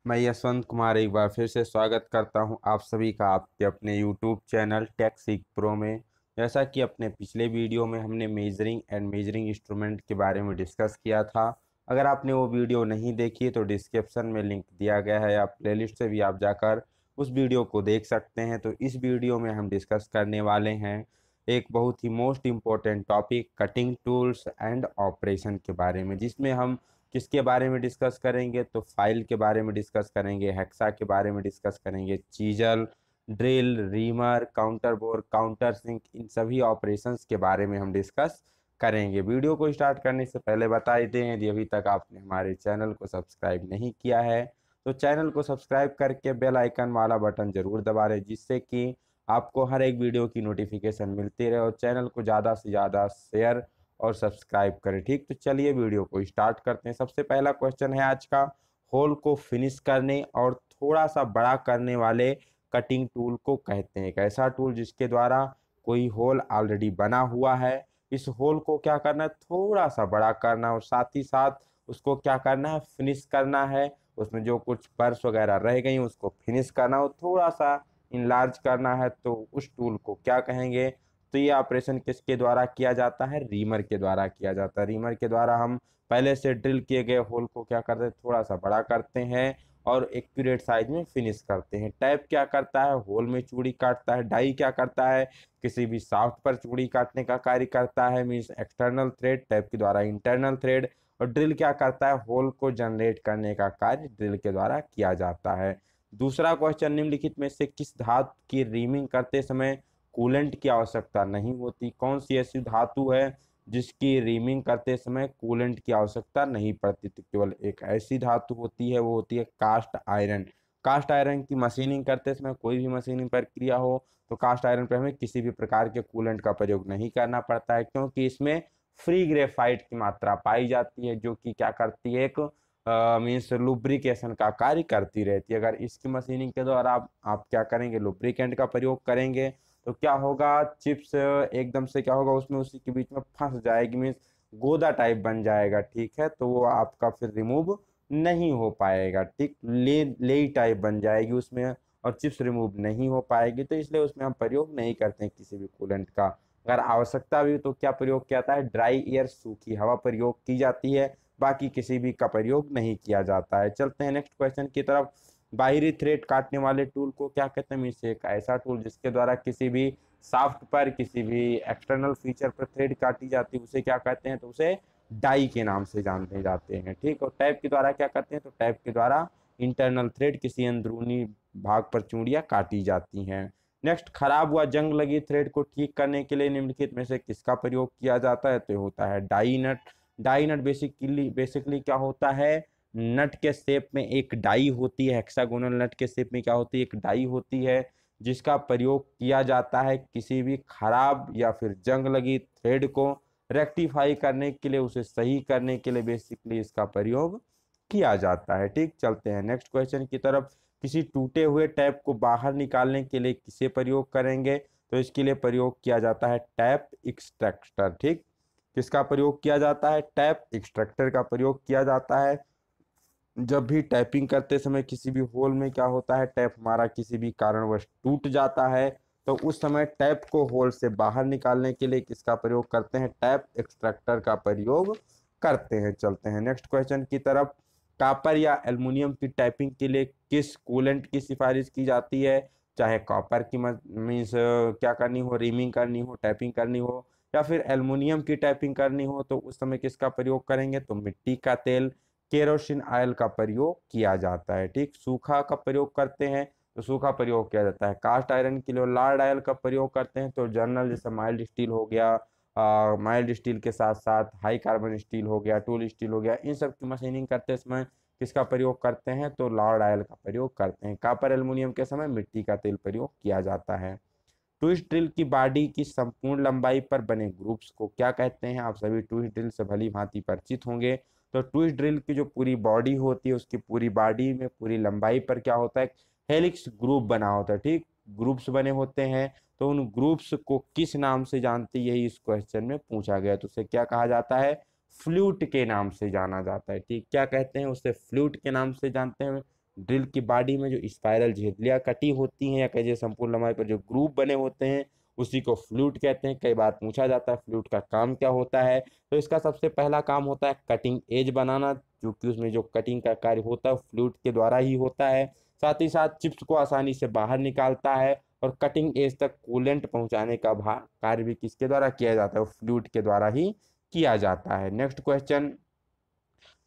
मैं यशवंत कुमार एक बार फिर से स्वागत करता हूं आप सभी का आपके अपने YouTube चैनल टेक सीख प्रो में। जैसा कि अपने पिछले वीडियो में हमने मेजरिंग एंड मेजरिंग इंस्ट्रूमेंट के बारे में डिस्कस किया था। अगर आपने वो वीडियो नहीं देखी तो डिस्क्रिप्शन में लिंक दिया गया है, आप प्लेलिस्ट से भी आप जाकर उस वीडियो को देख सकते हैं। तो इस वीडियो में हम डिस्कस करने वाले हैं एक बहुत ही most important topic cutting tools and operation के बारे में, जिसमें हम किसके बारे में डिस्कस करेंगे तो फाइल के बारे में डिस्कस करेंगे, हेक्सा के बारे में डिस्कस करेंगे, chisel, drill, reamer, counter bore, counter sink, इन सभी ऑपरेशंस के बारे में हम डिस्कस करेंगे। वीडियो को स्टार्ट करने से पहले बता देते हैं यदि अभी तक आपने हमारे चैनल को सब्सक्राइब नहीं किया है तो चैनल को सब्सक्राइब करके बेल आइकन वाला बटन जरूर दबा दें, जिससे कि आपको हर एक वीडियो की नोटिफिकेशन मिलती रहे और चैनल को ज़्यादा से ज़्यादा शेयर और सब्सक्राइब करें। ठीक, तो चलिए वीडियो को स्टार्ट करते हैं। सबसे पहला क्वेश्चन है आज का, होल को फिनिश करने और थोड़ा सा बड़ा करने वाले कटिंग टूल को कहते हैं। एक ऐसा टूल जिसके द्वारा कोई होल ऑलरेडी बना हुआ है, इस होल को क्या करना है, थोड़ा सा बड़ा करना और साथ ही साथ उसको क्या करना है, फिनिश करना है। उसमें जो कुछ पर्स वगैरह रह गई उसको फिनिश करना और थोड़ा सा इनलार्ज करना है, तो उस टूल को क्या कहेंगे। तो ये ऑपरेशन किसके द्वारा किया जाता है, रीमर के द्वारा किया जाता है। रीमर के द्वारा हम पहले से ड्रिल किए गए होल को क्या करते हैं, थोड़ा सा बड़ा करते हैं और एक्यूरेट साइज में फिनिश करते हैं। टैप क्या करता है, होल में चूड़ी काटता है। डाई क्या करता है, किसी भी शाफ्ट पर चूड़ी काटने का कार्य करता है, मीन्स एक्सटर्नल थ्रेड, टैप के द्वारा इंटरनल थ्रेड। और ड्रिल क्या करता है, होल को जनरेट करने का कार्य ड्रिल के द्वारा किया जाता है। दूसरा क्वेश्चन, निम्नलिखित में से किस धातु की रीमिंग करते समय कूलेंट की आवश्यकता नहीं होती। कौन सी ऐसी धातु है जिसकी रीमिंग करते समय कूलेंट की आवश्यकता नहीं पड़ती। तो केवल एक ऐसी धातु होती है, वो होती है कास्ट आयरन। कास्ट आयरन की मशीनिंग करते समय, कोई भी मशीनिंग प्रक्रिया हो तो कास्ट आयरन पर हमें किसी भी प्रकार के कूलेंट का प्रयोग नहीं करना पड़ता है, क्योंकि इसमें फ्री ग्रेफाइट की मात्रा पाई जाती है, जो कि क्या करती है, एक मीन्स लुब्रिकेशन का कार्य करती रहती है। अगर इसकी मशीनिंग के द्वारा आप क्या करेंगे, लुब्रिकेंट का प्रयोग करेंगे तो क्या होगा, चिप्स एकदम से क्या होगा, उसमें उसी के बीच में फंस जाएगी, मीन्स गोदा टाइप बन जाएगा। ठीक है, तो वो आपका फिर रिमूव नहीं हो पाएगा। ठीक, ले टाइप बन जाएगी उसमें और चिप्स रिमूव नहीं हो पाएगी, तो इसलिए उसमें हम प्रयोग नहीं करते हैं किसी भी कूलेंट का। अगर आवश्यकता भी तो क्या प्रयोग किया जाता है, ड्राई एयर, सूखी हवा प्रयोग की जाती है, बाकी किसी भी का प्रयोग नहीं किया जाता है। चलते हैं नेक्स्ट क्वेश्चन की तरफ। बाहरी थ्रेड काटने वाले टूल को क्या कहते हैं, मीन्स एक ऐसा टूल जिसके द्वारा किसी भी साफ्ट पर, किसी भी एक्सटर्नल फीचर पर थ्रेड काटी जाती है, उसे क्या कहते हैं, तो उसे डाई के नाम से जानते जाते हैं। ठीक, और टैप के द्वारा क्या करते हैं, तो टैप के द्वारा इंटरनल थ्रेड, किसी अंदरूनी भाग पर चूड़ियां काटी जाती हैं। नेक्स्ट, खराब हुआ जंग लगी थ्रेड को ठीक करने के लिए निम्नलिखित में से किसका प्रयोग किया जाता है, तो होता है डाई नट। डाई नट बेसिकली क्या होता है, नट के शेप में एक डाई होती है, हेक्सागोनल नट के शेप में क्या होती है, एक डाई होती है, जिसका प्रयोग किया जाता है किसी भी खराब या फिर जंग लगी थ्रेड को रेक्टिफाई करने के लिए, उसे सही करने के लिए बेसिकली इसका प्रयोग किया जाता है। ठीक, चलते हैं नेक्स्ट क्वेश्चन की तरफ। किसी टूटे हुए टैप को बाहर निकालने के लिए किसे प्रयोग करेंगे, तो इसके लिए प्रयोग किया जाता है टैप एक्सट्रैक्टर। ठीक, किसका प्रयोग किया जाता है, टैप एक्सट्रैक्टर का प्रयोग किया जाता है। जब भी टैपिंग करते समय किसी भी होल में क्या होता है, टैप हमारा किसी भी कारणवश टूट जाता है, तो उस समय टैप को होल से बाहर निकालने के लिए किसका प्रयोग करते हैं, टैप एक्सट्रैक्टर का प्रयोग करते हैं। चलते हैं नेक्स्ट क्वेश्चन की तरफ। कॉपर या एल्युमिनियम की टैपिंग के लिए किस कूलेंट की सिफारिश की जाती है, चाहे कॉपर की मीन्स क्या करनी हो, रीमिंग करनी हो, टैपिंग करनी हो, या फिर एल्युमिनियम की टैपिंग करनी हो, तो उस समय किसका प्रयोग करेंगे, तो मिट्टी का तेल, केरोसिन ऑयल का प्रयोग किया जाता है। ठीक, सूखा का प्रयोग करते हैं तो सूखा प्रयोग किया जाता है कास्ट आयरन के लिए। लार्ड ऑयल का प्रयोग करते हैं तो जर्नल जैसे माइल्ड स्टील हो गया, माइल्ड स्टील के साथ साथ हाई कार्बन स्टील हो गया, टूल स्टील हो गया, इन सब की मशीनिंग करते समय किसका प्रयोग करते हैं, तो लॉर्ड ऑयल का प्रयोग करते हैं। कॉपर एल्युमिनियम के समय मिट्टी का तेल प्रयोग किया जाता है। ट्विस्ट ड्रिल की बॉडी की संपूर्ण लंबाई पर बने ग्रुप्स को क्या कहते हैं। आप सभी ट्विस्ट ड्रिल से भली भांति परिचित होंगे। तो ट्विस्ट ड्रिल की जो पूरी बॉडी होती है, उसकी पूरी बॉडी में पूरी लंबाई पर क्या होता है, हेलिक्स ग्रुप बना होता है। ठीक, ग्रुप्स बने होते हैं, तो उन ग्रुप्स को किस नाम से जानते हैं, यही इस क्वेश्चन में पूछा गया। तो उसे क्या कहा जाता है, फ्लूट के नाम से जाना जाता है। ठीक, क्या कहते हैं, उसे फ्लूट के नाम से जानते हैं। ड्रिल की बॉडी में जो स्पाइरल झिल्लियाँ कटी होती हैं या कहिए संपूर्ण लंबाई पर जो ग्रूव बने होते हैं उसी को फ्लूट कहते हैं। कई बार पूछा जाता है फ्लूट का काम क्या होता है। तो इसका सबसे पहला काम होता है कटिंग एज बनाना, क्योंकि उसमें जो कटिंग का कार्य होता है फ्लूट के द्वारा ही होता है। साथ ही साथ चिप्स को आसानी से बाहर निकालता है और कटिंग एज तक कूलेंट पहुंचाने का कार्य भी किसके द्वारा किया जाता है, फ्लूट के द्वारा ही किया जाता है। नेक्स्ट क्वेश्चन,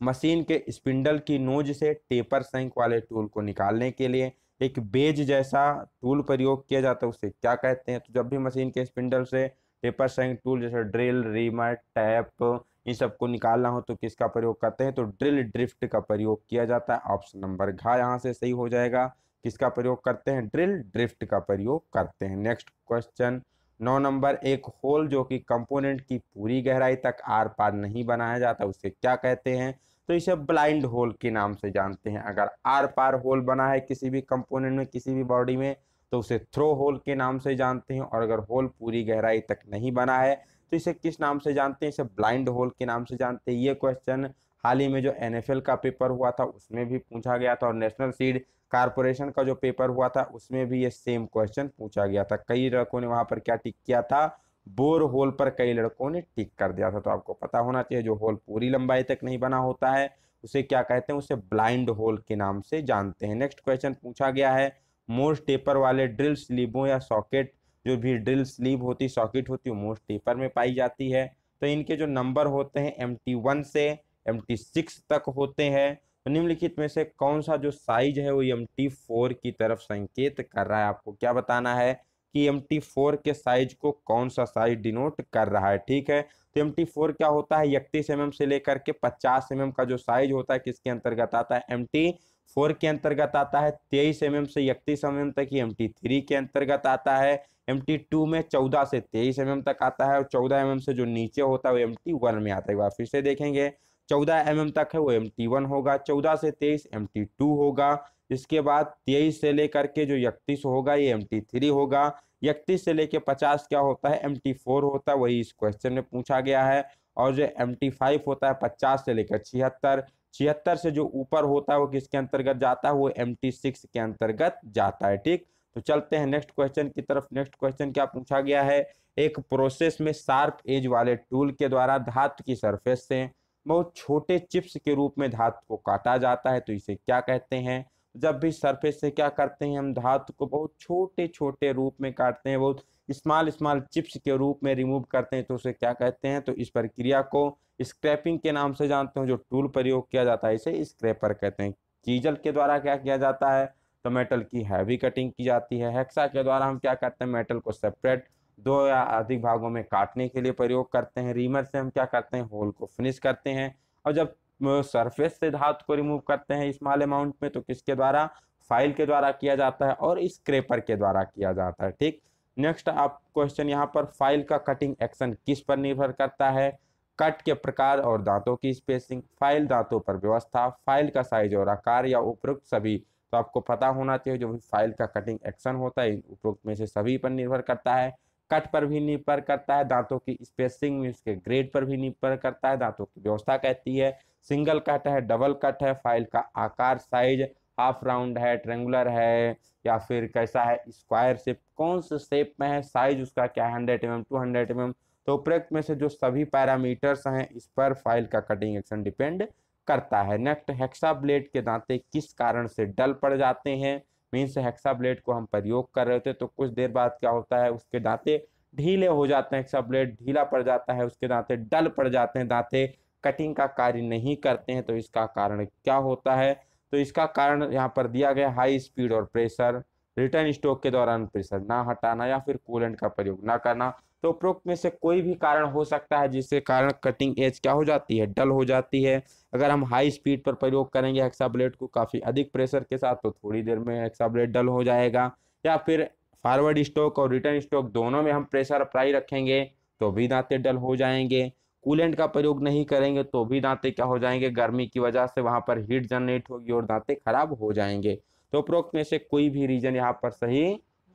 मशीन के स्पिंडल की नोज से टेपर सैंक वाले टूल को निकालने के लिए एक बेज जैसा टूल प्रयोग किया जाता है, उसे क्या कहते हैं। तो जब भी मशीन के स्पिंडल से टेपर सैंक टूल जैसे ड्रिल, रीमर, टैप इन सबको निकालना हो तो किसका प्रयोग करते हैं, तो ड्रिल ड्रिफ्ट का प्रयोग किया जाता है। ऑप्शन नंबर घ यहाँ से सही हो जाएगा। किसका प्रयोग करते हैं, ड्रिल ड्रिफ्ट का प्रयोग करते हैं। नेक्स्ट क्वेश्चन 9 नंबर, एक होल जो कि कंपोनेंट की पूरी गहराई तक आर पार नहीं बनाया जाता उसे क्या कहते हैं, तो इसे ब्लाइंड होल के नाम से जानते हैं। अगर आर पार होल बना है किसी भी कंपोनेंट में किसी भी बॉडी में तो उसे थ्रो होल के नाम से जानते हैं, और अगर होल पूरी गहराई तक नहीं बना है तो इसे किस नाम से जानते हैं, इसे ब्लाइंड होल के नाम से जानते हैं। ये क्वेश्चन हाल ही में जो NFL का पेपर हुआ था उसमें भी पूछा गया था, और नेशनल सीड कारपोरेशन का जो पेपर हुआ था उसमें भी ये सेम क्वेश्चन पूछा गया था। कई लड़कों ने वहां पर क्या टिक किया था, बोर होल पर कई लड़कों ने टिक कर दिया था। तो आपको पता होना चाहिए जो होल पूरी लंबाई तक नहीं बना होता है उसे क्या कहते हैं, उसे ब्लाइंड होल के नाम से जानते हैं। नेक्स्ट क्वेश्चन पूछा गया है, मोस्ट टेपर वाले ड्रिल स्लीबों या सॉकेट, जो भी ड्रिल स्लीब होती सॉकेट होती है मोस्ट टेपर में पाई जाती है। तो इनके जो नंबर होते हैं MT1 से MT6 तक होते हैं। तो निम्नलिखित में से कौन सा जो साइज है वो MT4 की तरफ संकेत कर रहा है, आपको क्या बताना है कि MT4 के साइज को कौन सा साइज डिनोट कर रहा है। ठीक है, तो MT4 क्या होता है, 31 mm से लेकर के 50 mm का जो साइज होता है किसके अंतर्गत आता है, MT4 के अंतर्गत आता है। 23 mm से 31 mm तक ही MT3 के अंतर्गत आता है। MT2 में 14 से 23 mm तक आता है, और 14 mm से जो नीचे होता है वो MT1 में आता है। एक बार फिर से देखेंगे, 14 mm तक है वो MT1 होगा, 14 से 23 MT2 होगा, इसके बाद 23 से लेकर के जो 31 होगा ये MT3 होगा, 31 से लेकर 50 क्या होता है, MT4 होता है, वही इस क्वेश्चन में पूछा गया है। और जो MT5 होता है 50 से लेकर 76, 76 से जो ऊपर होता है वो किसके अंतर्गत जाता है, वो MT6 के अंतर्गत जाता है। ठीक, तो चलते हैं नेक्स्ट क्वेश्चन की तरफ। नेक्स्ट क्वेश्चन क्या पूछा गया है, एक प्रोसेस में शार्प एज वाले टूल के द्वारा धातु की सरफेस से बहुत छोटे चिप्स के रूप में धातु को काटा जाता है, तो इसे क्या कहते हैं। जब भी सरफेस से क्या करते हैं हम धातु को बहुत छोटे छोटे रूप में काटते हैं, बहुत स्मॉल स्मॉल चिप्स के रूप में रिमूव करते हैं, तो उसे क्या कहते हैं, तो इस प्रक्रिया को स्क्रैपिंग के नाम से जानते हैं। जो टूल प्रयोग किया जाता है इसे स्क्रैपर कहते हैं। चीजल के द्वारा क्या किया जाता है, तो मेटल की हैवी कटिंग की जाती है। हेक्सा के द्वारा हम क्या करते हैं, मेटल को सेपरेट 2 या अधिक भागों में काटने के लिए प्रयोग करते हैं। रीमर से हम क्या करते हैं, होल को फिनिश करते हैं। और जब सरफेस से धातु को रिमूव करते हैं स्मॉल अमाउंट में तो किसके द्वारा, फाइल के द्वारा किया जाता है और स्क्रैपर के द्वारा किया जाता है। ठीक, नेक्स्ट आप क्वेश्चन यहाँ पर, फाइल का कटिंग एक्शन किस पर निर्भर करता है, कट के प्रकार और दांतों की स्पेसिंग, फाइल दांतों पर व्यवस्था, फाइल का साइज और आकार, या उपरोक्त सभी। तो आपको पता होना चाहिए जो भी फाइल का कटिंग एक्शन होता है उपरोक्त में से सभी पर निर्भर करता है। कट पर भी निर्भर करता है, दांतों की स्पेसिंग में इसके ग्रेड पर भी निर्भर करता है, दांतों की व्यवस्था कहती है, सिंगल कट है, डबल कट है, फाइल का आकार साइज हाफ राउंड है, ट्रेंगुलर है, या फिर कैसा है, स्क्वायर शेप, कौन से शेप में है, साइज उसका क्या 100 mm 200 mm। तो उपरोक्त में से जो सभी पैरामीटर्स हैं इस पर फाइल का कटिंग एक्शन डिपेंड करता है। नेक्स्ट, हेक्सा ब्लेड के दांते किस कारण से डल पड़ जाते हैं, मीन्स हेक्सा ब्लेड को हम प्रयोग कर रहे थे तो कुछ देर बाद क्या होता है उसके दांते ढीले हो जाते हैं, हेक्सा ब्लेड ढीला पड़ जाता है, उसके दांते डल पड़ जाते हैं, दांते कटिंग का कार्य नहीं करते हैं। तो इसका कारण क्या होता है, तो इसका कारण यहाँ पर दिया गया, हाई स्पीड और प्रेशर, रिटर्न स्ट्रोक के दौरान प्रेशर ना हटाना, या फिर कूलेंट का प्रयोग ना करना। तो उपरोक्त में से कोई भी कारण हो सकता है जिसके कारण कटिंग एज क्या हो जाती है, डल हो जाती है। अगर हम हाई स्पीड पर प्रयोग करेंगे हेक्सा ब्लेड को काफ़ी अधिक प्रेशर के साथ तो थोड़ी देर में हेक्सा ब्लेड डल हो जाएगा, या फिर फॉरवर्ड स्ट्रोक और रिटर्न स्ट्रोक दोनों में हम प्रेशर अप्लाई रखेंगे तो भी दांते डल हो जाएंगे। कूलेंट का प्रयोग नहीं करेंगे तो भी दांते क्या हो जाएंगे, गर्मी की वजह से वहां पर हीट जनरेट होगी और दांते खराब हो जाएंगे। तो उपरोक्त में से कोई भी रीजन यहाँ पर सही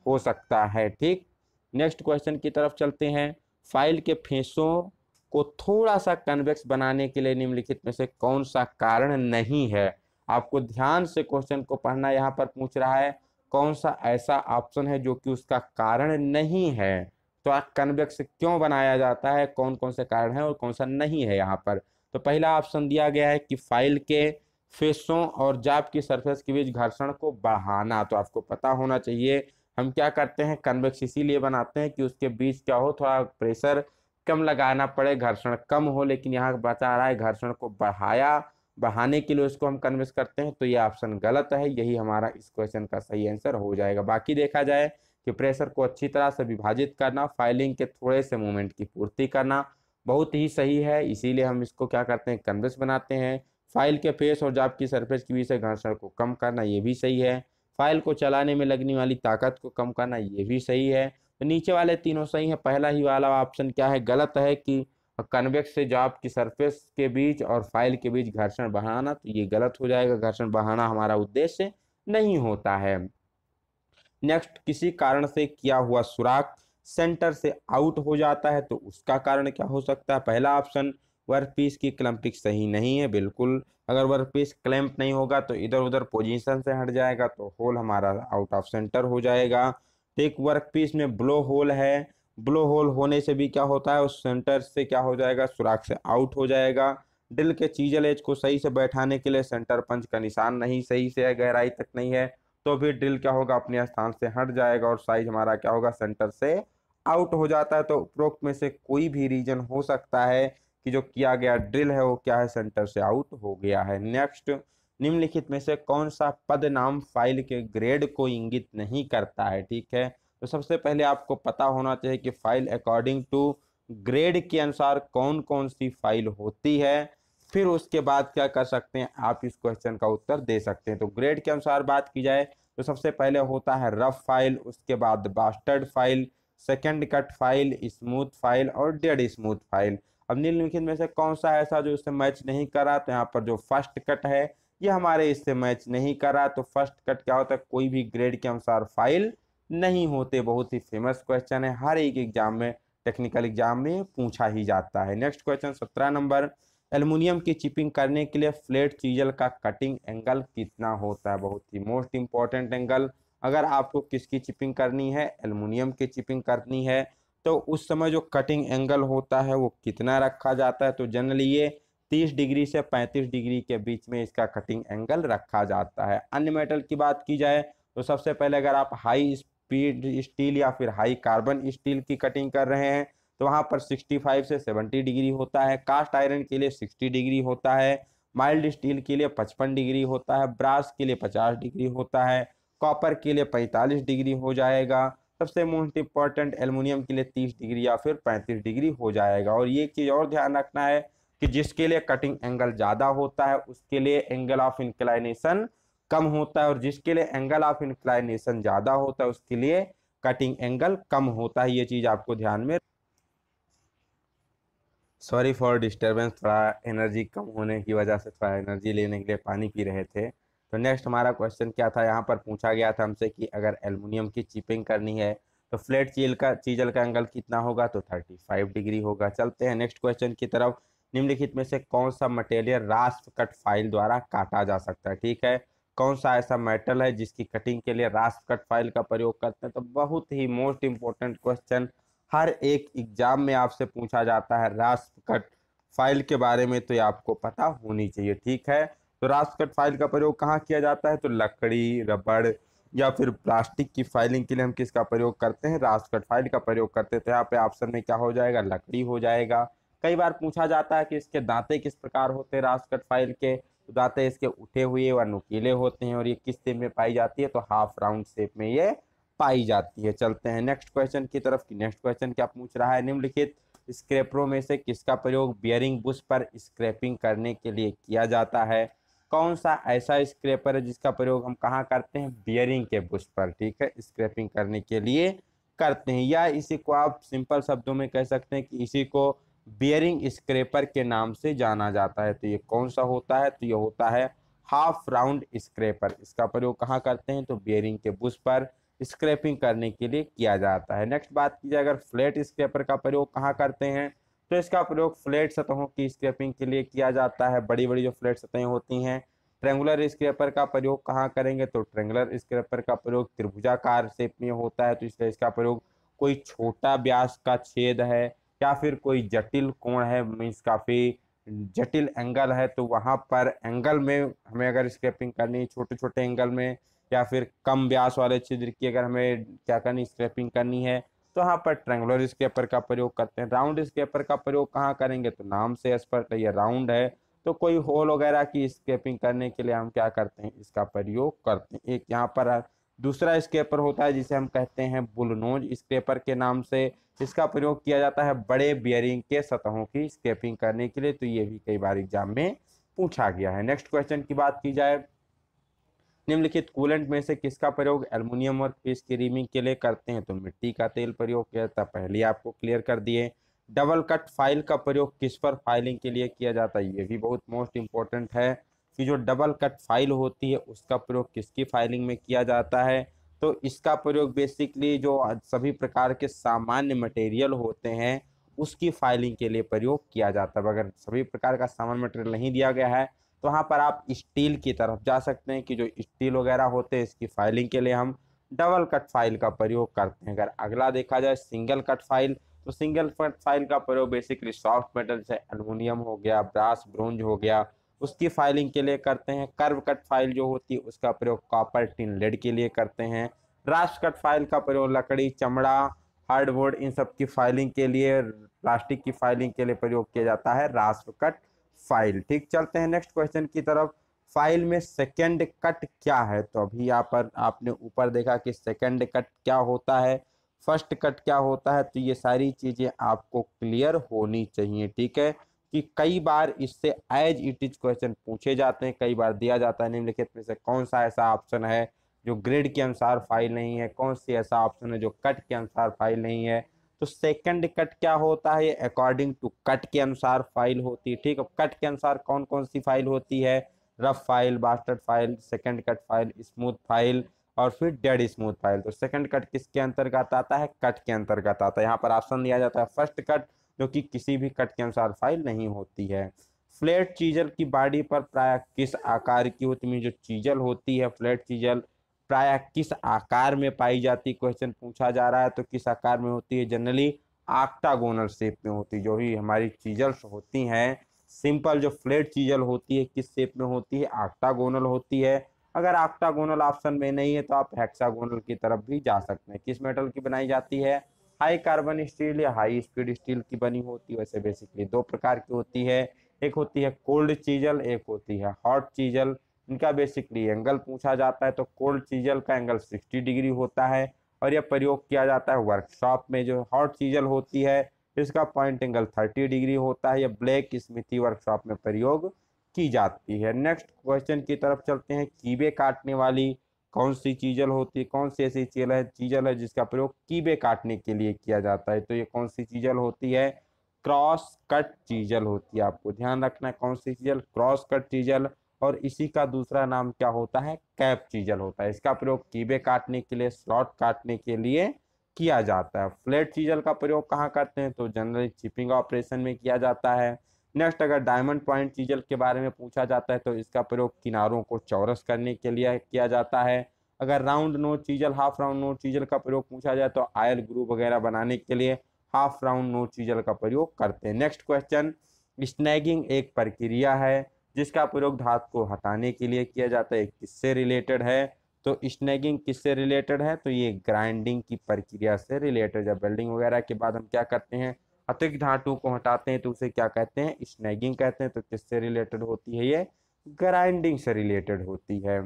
हो सकता है। ठीक, नेक्स्ट क्वेश्चन की तरफ चलते हैं। फाइल के फेसों को थोड़ा सा कन्वेक्स बनाने के लिए निम्नलिखित में से कौन सा कारण नहीं है, आपको ध्यान से क्वेश्चन को पढ़ना। यहाँ पर पूछ रहा है कौन सा ऐसा ऑप्शन है जो कि उसका कारण नहीं है। तो कन्वेक्स क्यों बनाया जाता है, कौन कौन से कारण है और कौन सा नहीं है यहाँ पर। तो पहला ऑप्शन दिया गया है कि फाइल के फेसों और जाप की सरफेस के बीच घर्षण को बढ़ाना। तो आपको पता होना चाहिए हम क्या करते हैं, कन्वेक्स इसीलिए बनाते हैं कि उसके बीच क्या हो, थोड़ा प्रेशर कम लगाना पड़े, घर्षण कम हो। लेकिन यहाँ बता रहा है घर्षण को बढ़ाने के लिए उसको हम कन्वेक्स करते हैं। तो ये ऑप्शन गलत है, यही हमारा इस क्वेश्चन का सही आंसर हो जाएगा। बाकी देखा जाए कि प्रेशर को अच्छी तरह से विभाजित करना, फाइलिंग के थोड़े से मूवमेंट की पूर्ति करना बहुत ही सही है, इसीलिए हम इसको क्या करते हैं, कन्वेक्स बनाते हैं। फाइल के फेस और जाप की सरफेस के बीच से घर्षण को कम करना, ये भी सही है। फाइल को चलाने में लगने वाली ताकत को कम करना, ये भी सही है। तो नीचे वाले तीनों सही है। पहला ही वाला ऑप्शन क्या है, गलत है कि कन्वेक्स से जाप की सरफेस के बीच और फाइल के बीच घर्षण बढ़ाना, तो ये गलत हो जाएगा। घर्षण बढ़ाना हमारा उद्देश्य नहीं होता है। नेक्स्ट, किसी कारण से किया हुआ सुराख सेंटर से आउट हो जाता है, तो उसका कारण क्या हो सकता है। पहला ऑप्शन वर्कपीस की क्लैंपिंग सही नहीं है, बिल्कुल। अगर वर्कपीस क्लैंप नहीं होगा तो इधर उधर पोजीशन से हट जाएगा, तो होल हमारा आउट ऑफ सेंटर हो जाएगा। एक वर्कपीस में ब्लो होल है, ब्लो होल होने से भी क्या होता है, उस सेंटर से क्या हो जाएगा, सुराख से आउट हो जाएगा। ड्रिल के चीजल एज को सही से बैठाने के लिए सेंटर पंच का निशान नहीं सही से है, गहराई तक नहीं है, तो फिर ड्रिल क्या होगा, अपने स्थान से हट जाएगा और साइज हमारा क्या होगा, सेंटर से आउट हो जाता है। तो उपरोक्त में से कोई भी रीजन हो सकता है कि जो किया गया ड्रिल है वो क्या है, सेंटर से आउट हो गया है। नेक्स्ट, निम्नलिखित में से कौन सा पद नाम फाइल के ग्रेड को इंगित नहीं करता है। ठीक है, तो सबसे पहले आपको पता होना चाहिए कि फाइल अकॉर्डिंग टू ग्रेड के अनुसार कौन कौन सी फाइल होती है। फिर उसके बाद क्या कर सकते हैं, आप इस क्वेश्चन का उत्तर दे सकते हैं। तो ग्रेड के अनुसार बात की जाए तो सबसे पहले होता है रफ फाइल, उसके बाद bastard file, second cut file, smooth file और डेड स्मूथ फाइल। अब निम्नलिखित में से कौन सा ऐसा जो इससे मैच नहीं करा, तो यहाँ पर जो फर्स्ट कट है ये हमारे इससे मैच नहीं करा। तो फर्स्ट कट क्या होता है, कोई भी ग्रेड के अनुसार फाइल नहीं होते। बहुत ही फेमस क्वेश्चन है, हर एक एग्जाम में, टेक्निकल एग्जाम में पूछा ही जाता है। नेक्स्ट क्वेश्चन 17 नंबर, एल्युमिनियम की चिपिंग करने के लिए फ्लैट चीजल का कटिंग एंगल कितना होता है। बहुत ही मोस्ट इंपॉर्टेंट एंगल। अगर आपको किसकी चिपिंग करनी है, एल्युमिनियम की चिपिंग करनी है, तो उस समय जो कटिंग एंगल होता है वो कितना रखा जाता है। तो जनरली ये 30 डिग्री से 35 डिग्री के बीच में इसका कटिंग एंगल रखा जाता है। अन्य मेटल की बात की जाए तो सबसे पहले अगर आप हाई स्पीड स्टील या फिर हाई कार्बन स्टील की कटिंग कर रहे हैं तो वहाँ पर 65 से 70 डिग्री होता है। कास्ट आयरन के लिए 60 डिग्री होता है, माइल्ड स्टील के लिए 55 डिग्री होता है, ब्रास के लिए 50 डिग्री होता है, कॉपर के लिए 45 डिग्री हो जाएगा। सबसे मोस्ट इंपॉर्टेंट एल्युमिनियम के लिए 30 डिग्री या फिर 35 डिग्री हो जाएगा। और ये चीज़ और ध्यान रखना है कि जिसके लिए कटिंग एंगल ज़्यादा होता है उसके लिए एंगल ऑफ इंक्लाइनेशन कम होता है, और जिसके लिए एंगल ऑफ इंक्लाइनेशन ज़्यादा होता है उसके लिए कटिंग एंगल कम होता है। ये चीज़ आपको ध्यान में, सॉरी फॉर डिस्टर्बेंस, थोड़ा एनर्जी कम होने की वजह से थोड़ा एनर्जी लेने के लिए पानी पी रहे थे। तो नेक्स्ट हमारा क्वेश्चन क्या था, यहाँ पर पूछा गया था हमसे कि अगर एल्युमिनियम की चिपिंग करनी है तो फ्लैट चीजल का एंगल कितना होगा, तो 35 डिग्री होगा। चलते हैं नेक्स्ट क्वेश्चन की तरफ। निम्नलिखित में से कौन सा मटेरियल रास्प कट फाइल द्वारा काटा जा सकता है। ठीक है, कौन सा ऐसा मेटल है जिसकी कटिंग के लिए रास्प कट फाइल का प्रयोग करते हैं। तो बहुत ही मोस्ट इंपॉर्टेंट क्वेश्चन, हर एक एग्जाम में आपसे पूछा जाता है रास्प कट फाइल के बारे में, तो ये आपको पता होनी चाहिए। ठीक है, तो रास्प कट फाइल का प्रयोग कहाँ किया जाता है, तो लकड़ी, रबड़ या फिर प्लास्टिक की फाइलिंग के लिए हम किसका प्रयोग करते हैं, रास्प कट फाइल का प्रयोग करते हैं। तो यहाँ पे ऑप्शन में क्या हो जाएगा, लकड़ी हो जाएगा। कई बार पूछा जाता है कि इसके दांते किस प्रकार होते हैं रास्प कट फाइल के, तो दांते इसके उठे हुए व नुकीले होते हैं, और ये किस शेप में पाई जाती है, तो हाफ राउंड शेप में ये पाई जाती है। चलते हैं नेक्स्ट क्वेश्चन की तरफ कि नेक्स्ट क्वेश्चन क्या पूछ रहा है, निम्नलिखित स्क्रैपरों में से किसका प्रयोग बियरिंग बुश पर स्क्रैपिंग करने के लिए किया जाता है। कौन सा ऐसा स्क्रैपर है जिसका प्रयोग हम कहाँ करते हैं, बियरिंग के बुश पर, ठीक है, स्क्रैपिंग करने के लिए करते हैं। या इसी को आप सिंपल शब्दों में कह सकते हैं कि इसी को बियरिंग स्क्रैपर के नाम से जाना जाता है। तो ये कौन सा होता है, तो ये होता है हाफ राउंड स्क्रैपर। इसका प्रयोग कहाँ करते हैं, तो बियरिंग के बुश पर स्क्रैपिंग करने के लिए किया जाता है। नेक्स्ट बात की जाए अगर फ्लैट स्क्रैपर का प्रयोग कहाँ करते हैं, तो इसका प्रयोग फ्लैट सतहों की स्क्रैपिंग के लिए किया जाता है। बड़ी बड़ी जो फ्लैट सतहें होती हैं ट्रेंगुलर स्क्रैपर का प्रयोग कहाँ करेंगे, तो ट्रेंगुलर स्क्रैपर का प्रयोग त्रिभुजाकार शेप में होता है, तो इसलिए इसका प्रयोग कोई छोटा व्यास का छेद है या फिर कोई जटिल कोण है, मीन्स काफी जटिल एंगल है, तो वहां पर एंगल में हमें अगर स्क्रैपिंग करनी है, छोटे छोटे एंगल में या फिर कम व्यास वाले छिद्र की अगर हमें क्या करनी स्क्रैपिंग करनी है, तो यहाँ पर ट्रेंगुलर स्क्रैपर का प्रयोग करते हैं। राउंड स्क्रैपर का प्रयोग कहाँ करेंगे, तो नाम से स्पष्ट है ये राउंड है, तो कोई होल वगैरह की स्क्रैपिंग करने के लिए हम क्या करते हैं, इसका प्रयोग करते हैं। एक यहाँ पर दूसरा स्क्रैपर होता है जिसे हम कहते हैं बुलनोज स्क्रैपर के नाम से, इसका प्रयोग किया जाता है बड़े बियरिंग के सतहों की स्क्रैपिंग करने के लिए, तो ये भी कई बार एग्जाम में पूछा गया है। नेक्स्ट क्वेश्चन की बात की जाए, निम्नलिखित कूलेंट में से किसका प्रयोग एल्युमिनियम और फिश की रीमिंग के लिए करते हैं, तो मिट्टी का तेल प्रयोग किया जाता है, पहले आपको क्लियर कर दिए। डबल कट फाइल का प्रयोग किस पर फाइलिंग के लिए किया जाता है, ये भी बहुत मोस्ट इंपॉर्टेंट है कि जो डबल कट फाइल होती है उसका प्रयोग किसकी फाइलिंग में किया जाता है, तो इसका प्रयोग बेसिकली जो सभी प्रकार के सामान्य मटेरियल होते हैं उसकी फाइलिंग के लिए प्रयोग किया जाता है। अगर सभी प्रकार का सामान्य मटेरियल नहीं दिया गया है तो वहाँ पर आप स्टील की तरफ जा सकते हैं कि जो स्टील वगैरह होते हैं इसकी फाइलिंग के लिए हम डबल कट फाइल का प्रयोग करते हैं। अगर अगला देखा जाए सिंगल कट फाइल, तो सिंगल कट फाइल का प्रयोग बेसिकली सॉफ्ट मेटल जैसे एल्युमिनियम हो गया, ब्रास, ब्रोंज हो गया, उसकी फाइलिंग के लिए करते हैं। कर्व कट फाइल जो होती है उसका प्रयोग कॉपर, टिन, लेड के लिए करते हैं। रास्ट कट फाइल का प्रयोग लकड़ी, चमड़ा, हार्डवुड इन सब की फाइलिंग के लिए, प्लास्टिक की फाइलिंग के लिए प्रयोग किया जाता है रास्ट कट फाइल। ठीक, चलते हैं नेक्स्ट क्वेश्चन की तरफ। फाइल में सेकंड कट क्या है, तो अभी यहाँ पर आपने ऊपर देखा कि सेकंड कट क्या होता है, फर्स्ट कट क्या होता है, तो ये सारी चीजें आपको क्लियर होनी चाहिए। ठीक है, कि कई बार इससे एज इट इज क्वेश्चन पूछे जाते हैं, कई बार दिया जाता है निम्नलिखित में से कौन सा ऐसा ऑप्शन है जो ग्रिड के अनुसार फाइल नहीं है, कौन सी ऐसा ऑप्शन है जो कट के अनुसार फाइल नहीं है। तो सेकंड कट क्या होता है, ये अकॉर्डिंग टू कट के अनुसार फाइल होती है। ठीक है, कट के अनुसार कौन कौन सी फाइल होती है, rough file, bastard file, second cut file, smooth file और फिर डेड स्मूथ फाइल। तो सेकंड कट किसके अंतर्गत आता है, कट के अंतर्गत आता है। यहाँ पर ऑप्शन दिया जाता है फर्स्ट कट, जो कि किसी भी कट के अनुसार फाइल नहीं होती है। फ्लैट चीजल की बॉडी पर प्राय किस आकार की होती है, जो चीजल होती है फ्लैट चीजल प्राय किस आकार में पाई जाती, क्वेश्चन पूछा जा रहा है, तो किस आकार में होती है, जनरली ऑक्टागोनल शेप में होती है। जो ही हमारी चीजल्स होती हैं, सिंपल जो फ्लैट चीजल होती है किस शेप में होती है, ऑक्टागोनल होती है। अगर ऑक्टागोनल ऑप्शन में नहीं है तो आप हेक्सागोनल की तरफ भी जा सकते हैं। किस मेटल की बनाई जाती है, हाई कार्बन स्टील या हाई स्पीड स्टील की बनी होती है। वैसे बेसिकली दो प्रकार की होती है, एक होती है कोल्ड चीजल, एक होती है हॉट चीजल। इनका बेसिकली एंगल पूछा जाता है, तो कोल्ड चीजल का एंगल 60 डिग्री होता है और यह प्रयोग किया जाता है वर्कशॉप में। जो हॉट चीजल होती है इसका पॉइंट एंगल 30 डिग्री होता है, यह ब्लैक स्मिथी वर्कशॉप में प्रयोग की जाती है। नेक्स्ट क्वेश्चन की तरफ चलते हैं, कीबे काटने वाली कौन सी चीजल होती है, कौन सी ऐसी चीजल है जिसका प्रयोग कीबे काटने के लिए किया जाता है, तो ये कौन सी चीजल होती है, क्रॉस कट चीजल होती है। आपको ध्यान रखना है कौन सी चीजल, क्रॉस कट चीजल, और इसी का दूसरा नाम क्या होता है, कैप चीजल होता है। इसका प्रयोग कीबे काटने के लिए, स्लॉट काटने के लिए किया जाता है। फ्लैट चीजल का प्रयोग कहाँ करते हैं, तो जनरली चिपिंग ऑपरेशन में किया जाता है। नेक्स्ट, अगर डायमंड पॉइंट चीजल के बारे में पूछा जाता है तो इसका प्रयोग किनारों को चौरस करने के लिए किया जाता है। अगर राउंड नोच चीजल, हाफ राउंड नोच चीजल का प्रयोग पूछा जाए तो आयल ग्रुप वगैरह बनाने के लिए हाफ राउंड नोच चीजल का प्रयोग करते हैं। नेक्स्ट क्वेश्चन, स्नैगिंग एक प्रक्रिया है जिसका प्रयोग धातु को हटाने के लिए किया जाता है, किससे रिलेटेड है, तो स्नैगिंग किससे रिलेटेड है, तो ये ग्राइंडिंग की प्रक्रिया से रिलेटेड। जब वेल्डिंग वगैरह के बाद हम क्या करते हैं, अतिरिक्त धातु को हटाते हैं तो उसे क्या कहते हैं, स्नैगिंग कहते हैं। तो किससे रिलेटेड होती है, ये ग्राइंडिंग से रिलेटेड होती है।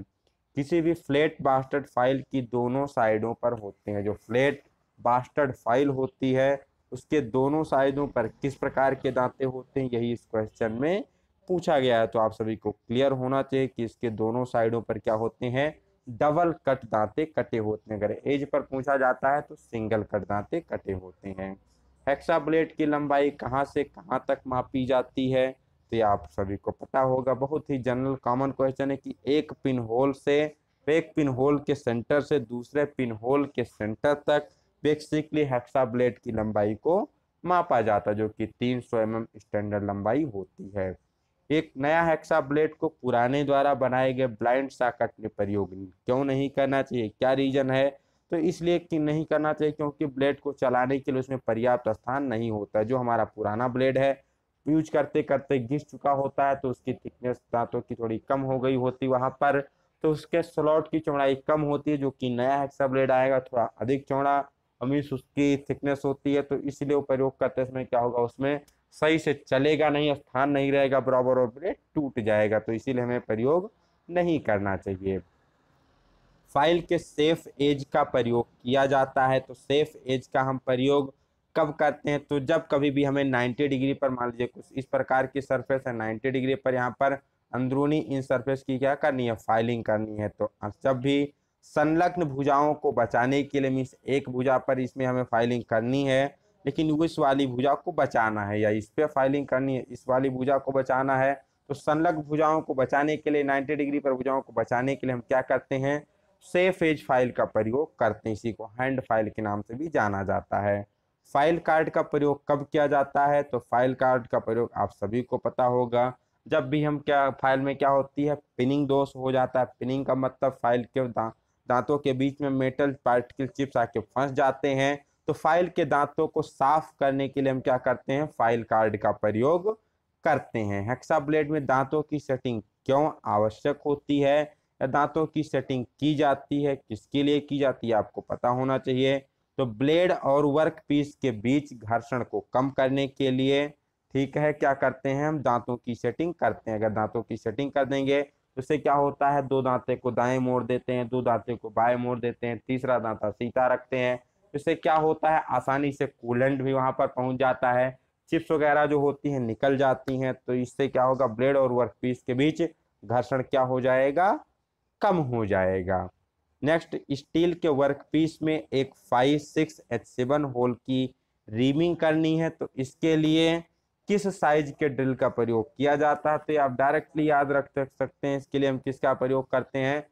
किसी भी फ्लैट बास्टर्ड फाइल की दोनों साइडों पर होते हैं, जो फ्लैट बास्टर्ड फाइल होती है उसके दोनों साइडों पर किस प्रकार के दांते होते हैं, यही इस क्वेश्चन में पूछा गया है। तो आप सभी को क्लियर होना चाहिए कि इसके दोनों साइडों पर क्या होते हैं, डबल कट दांते कटे होते हैं। अगर एज पर पूछा जाता है तो सिंगल कट दांते कटे होते हैं। हेक्सा ब्लेड की लंबाई कहाँ से कहाँ तक मापी जाती है, तो ये आप सभी को पता होगा, बहुत ही जनरल कॉमन क्वेश्चन है कि एक पिन होल के सेंटर से दूसरे पिन होल के सेंटर तक बेसिकली हेक्सा ब्लेड की लंबाई को मापा जाता है, जो कि 300 mm स्टैंडर्ड लंबाई होती है। एक नया हेक्सा ब्लेड को पुराने द्वारा बनाए गए ब्लाइंड सॉकेट में प्रयोग क्यों नहीं करना चाहिए, क्या रीजन है? तो इसलिए कि नहीं करना चाहिए क्योंकि ब्लेड को चलाने के लिए उसमें पर्याप्त स्थान नहीं होता है। जो हमारा पुराना ब्लेड है यूज करते करते घिस चुका होता है, तो उसकी थिकनेस दांतों की थोड़ी कम हो गई होती वहां पर, तो उसके स्लॉट की चौड़ाई कम होती है। जो कि नया हेक्सा ब्लेड आएगा थोड़ा अधिक चौड़ा मीन्स उसकी थिकनेस होती है, तो इसलिए वो प्रयोग करते समय क्या होगा, उसमें सही से चलेगा नहीं, स्थान नहीं रहेगा बराबर और ब्लेड टूट जाएगा। तो इसीलिए हमें प्रयोग नहीं करना चाहिए। फाइल के सेफ एज का प्रयोग किया जाता है। तो सेफ एज का हम प्रयोग कब करते हैं? तो जब कभी भी हमें 90 डिग्री पर, मान लीजिए कुछ इस प्रकार की सरफेस है 90 डिग्री पर, यहाँ पर अंदरूनी इन सरफेस की क्या करनी है, फाइलिंग करनी है। तो जब भी संलग्न भुजाओं को बचाने के लिए, मीन्स एक भुजा पर इसमें हमें फाइलिंग करनी है लेकिन इस वाली भुजा को बचाना है, या इस पे फाइलिंग करनी है इस वाली भुजा को बचाना है, तो संलग्न भुजाओं को बचाने के लिए 90 डिग्री पर भुजाओं को बचाने के लिए हम क्या करते हैं, सेफ एज फाइल का प्रयोग करते हैं। इसी को हैंड फाइल के नाम से भी जाना जाता है। फाइल कार्ड का प्रयोग कब किया जाता है? तो फाइल कार्ड का प्रयोग आप सभी को पता होगा, जब भी हम क्या फाइल में क्या होती है, पिनिंग दोष हो जाता है। पिनिंग का मतलब फाइल के दांतों के बीच में मेटल पार्टिकल चिप्स आके फंस जाते हैं, तो फाइल के दांतों को साफ करने के लिए हम क्या करते हैं, फाइल कार्ड का प्रयोग करते हैं। हेक्सा ब्लेड में दांतों की सेटिंग क्यों आवश्यक होती है, या दांतों की सेटिंग की जाती है, किसके लिए की जाती है, आपको पता होना चाहिए। तो ब्लेड और वर्क पीस के बीच घर्षण को कम करने के लिए, ठीक है, क्या करते हैं, हम दांतों की सेटिंग करते हैं। अगर दांतों की सेटिंग कर देंगे तो इससे क्या होता है, दो दांते को दाएं मोड़ देते हैं, दो दांते को बाएं मोड़ देते हैं, तीसरा दांता सीधा रखते हैं। इससे क्या होता है, आसानी से कूलेंट भी वहां पर पहुंच जाता है, चिप्स वगैरह जो होती हैं निकल जाती हैं। तो इससे क्या होगा, ब्लेड और वर्क पीस के बीच घर्षण क्या हो जाएगा, कम हो जाएगा। नेक्स्ट, स्टील के वर्क पीस में एक 5-6H7 होल की रीमिंग करनी है, तो इसके लिए किस साइज के ड्रिल का प्रयोग किया जाता है? तो आप डायरेक्टली याद रख सकते हैं, इसके लिए हम किसका प्रयोग करते हैं,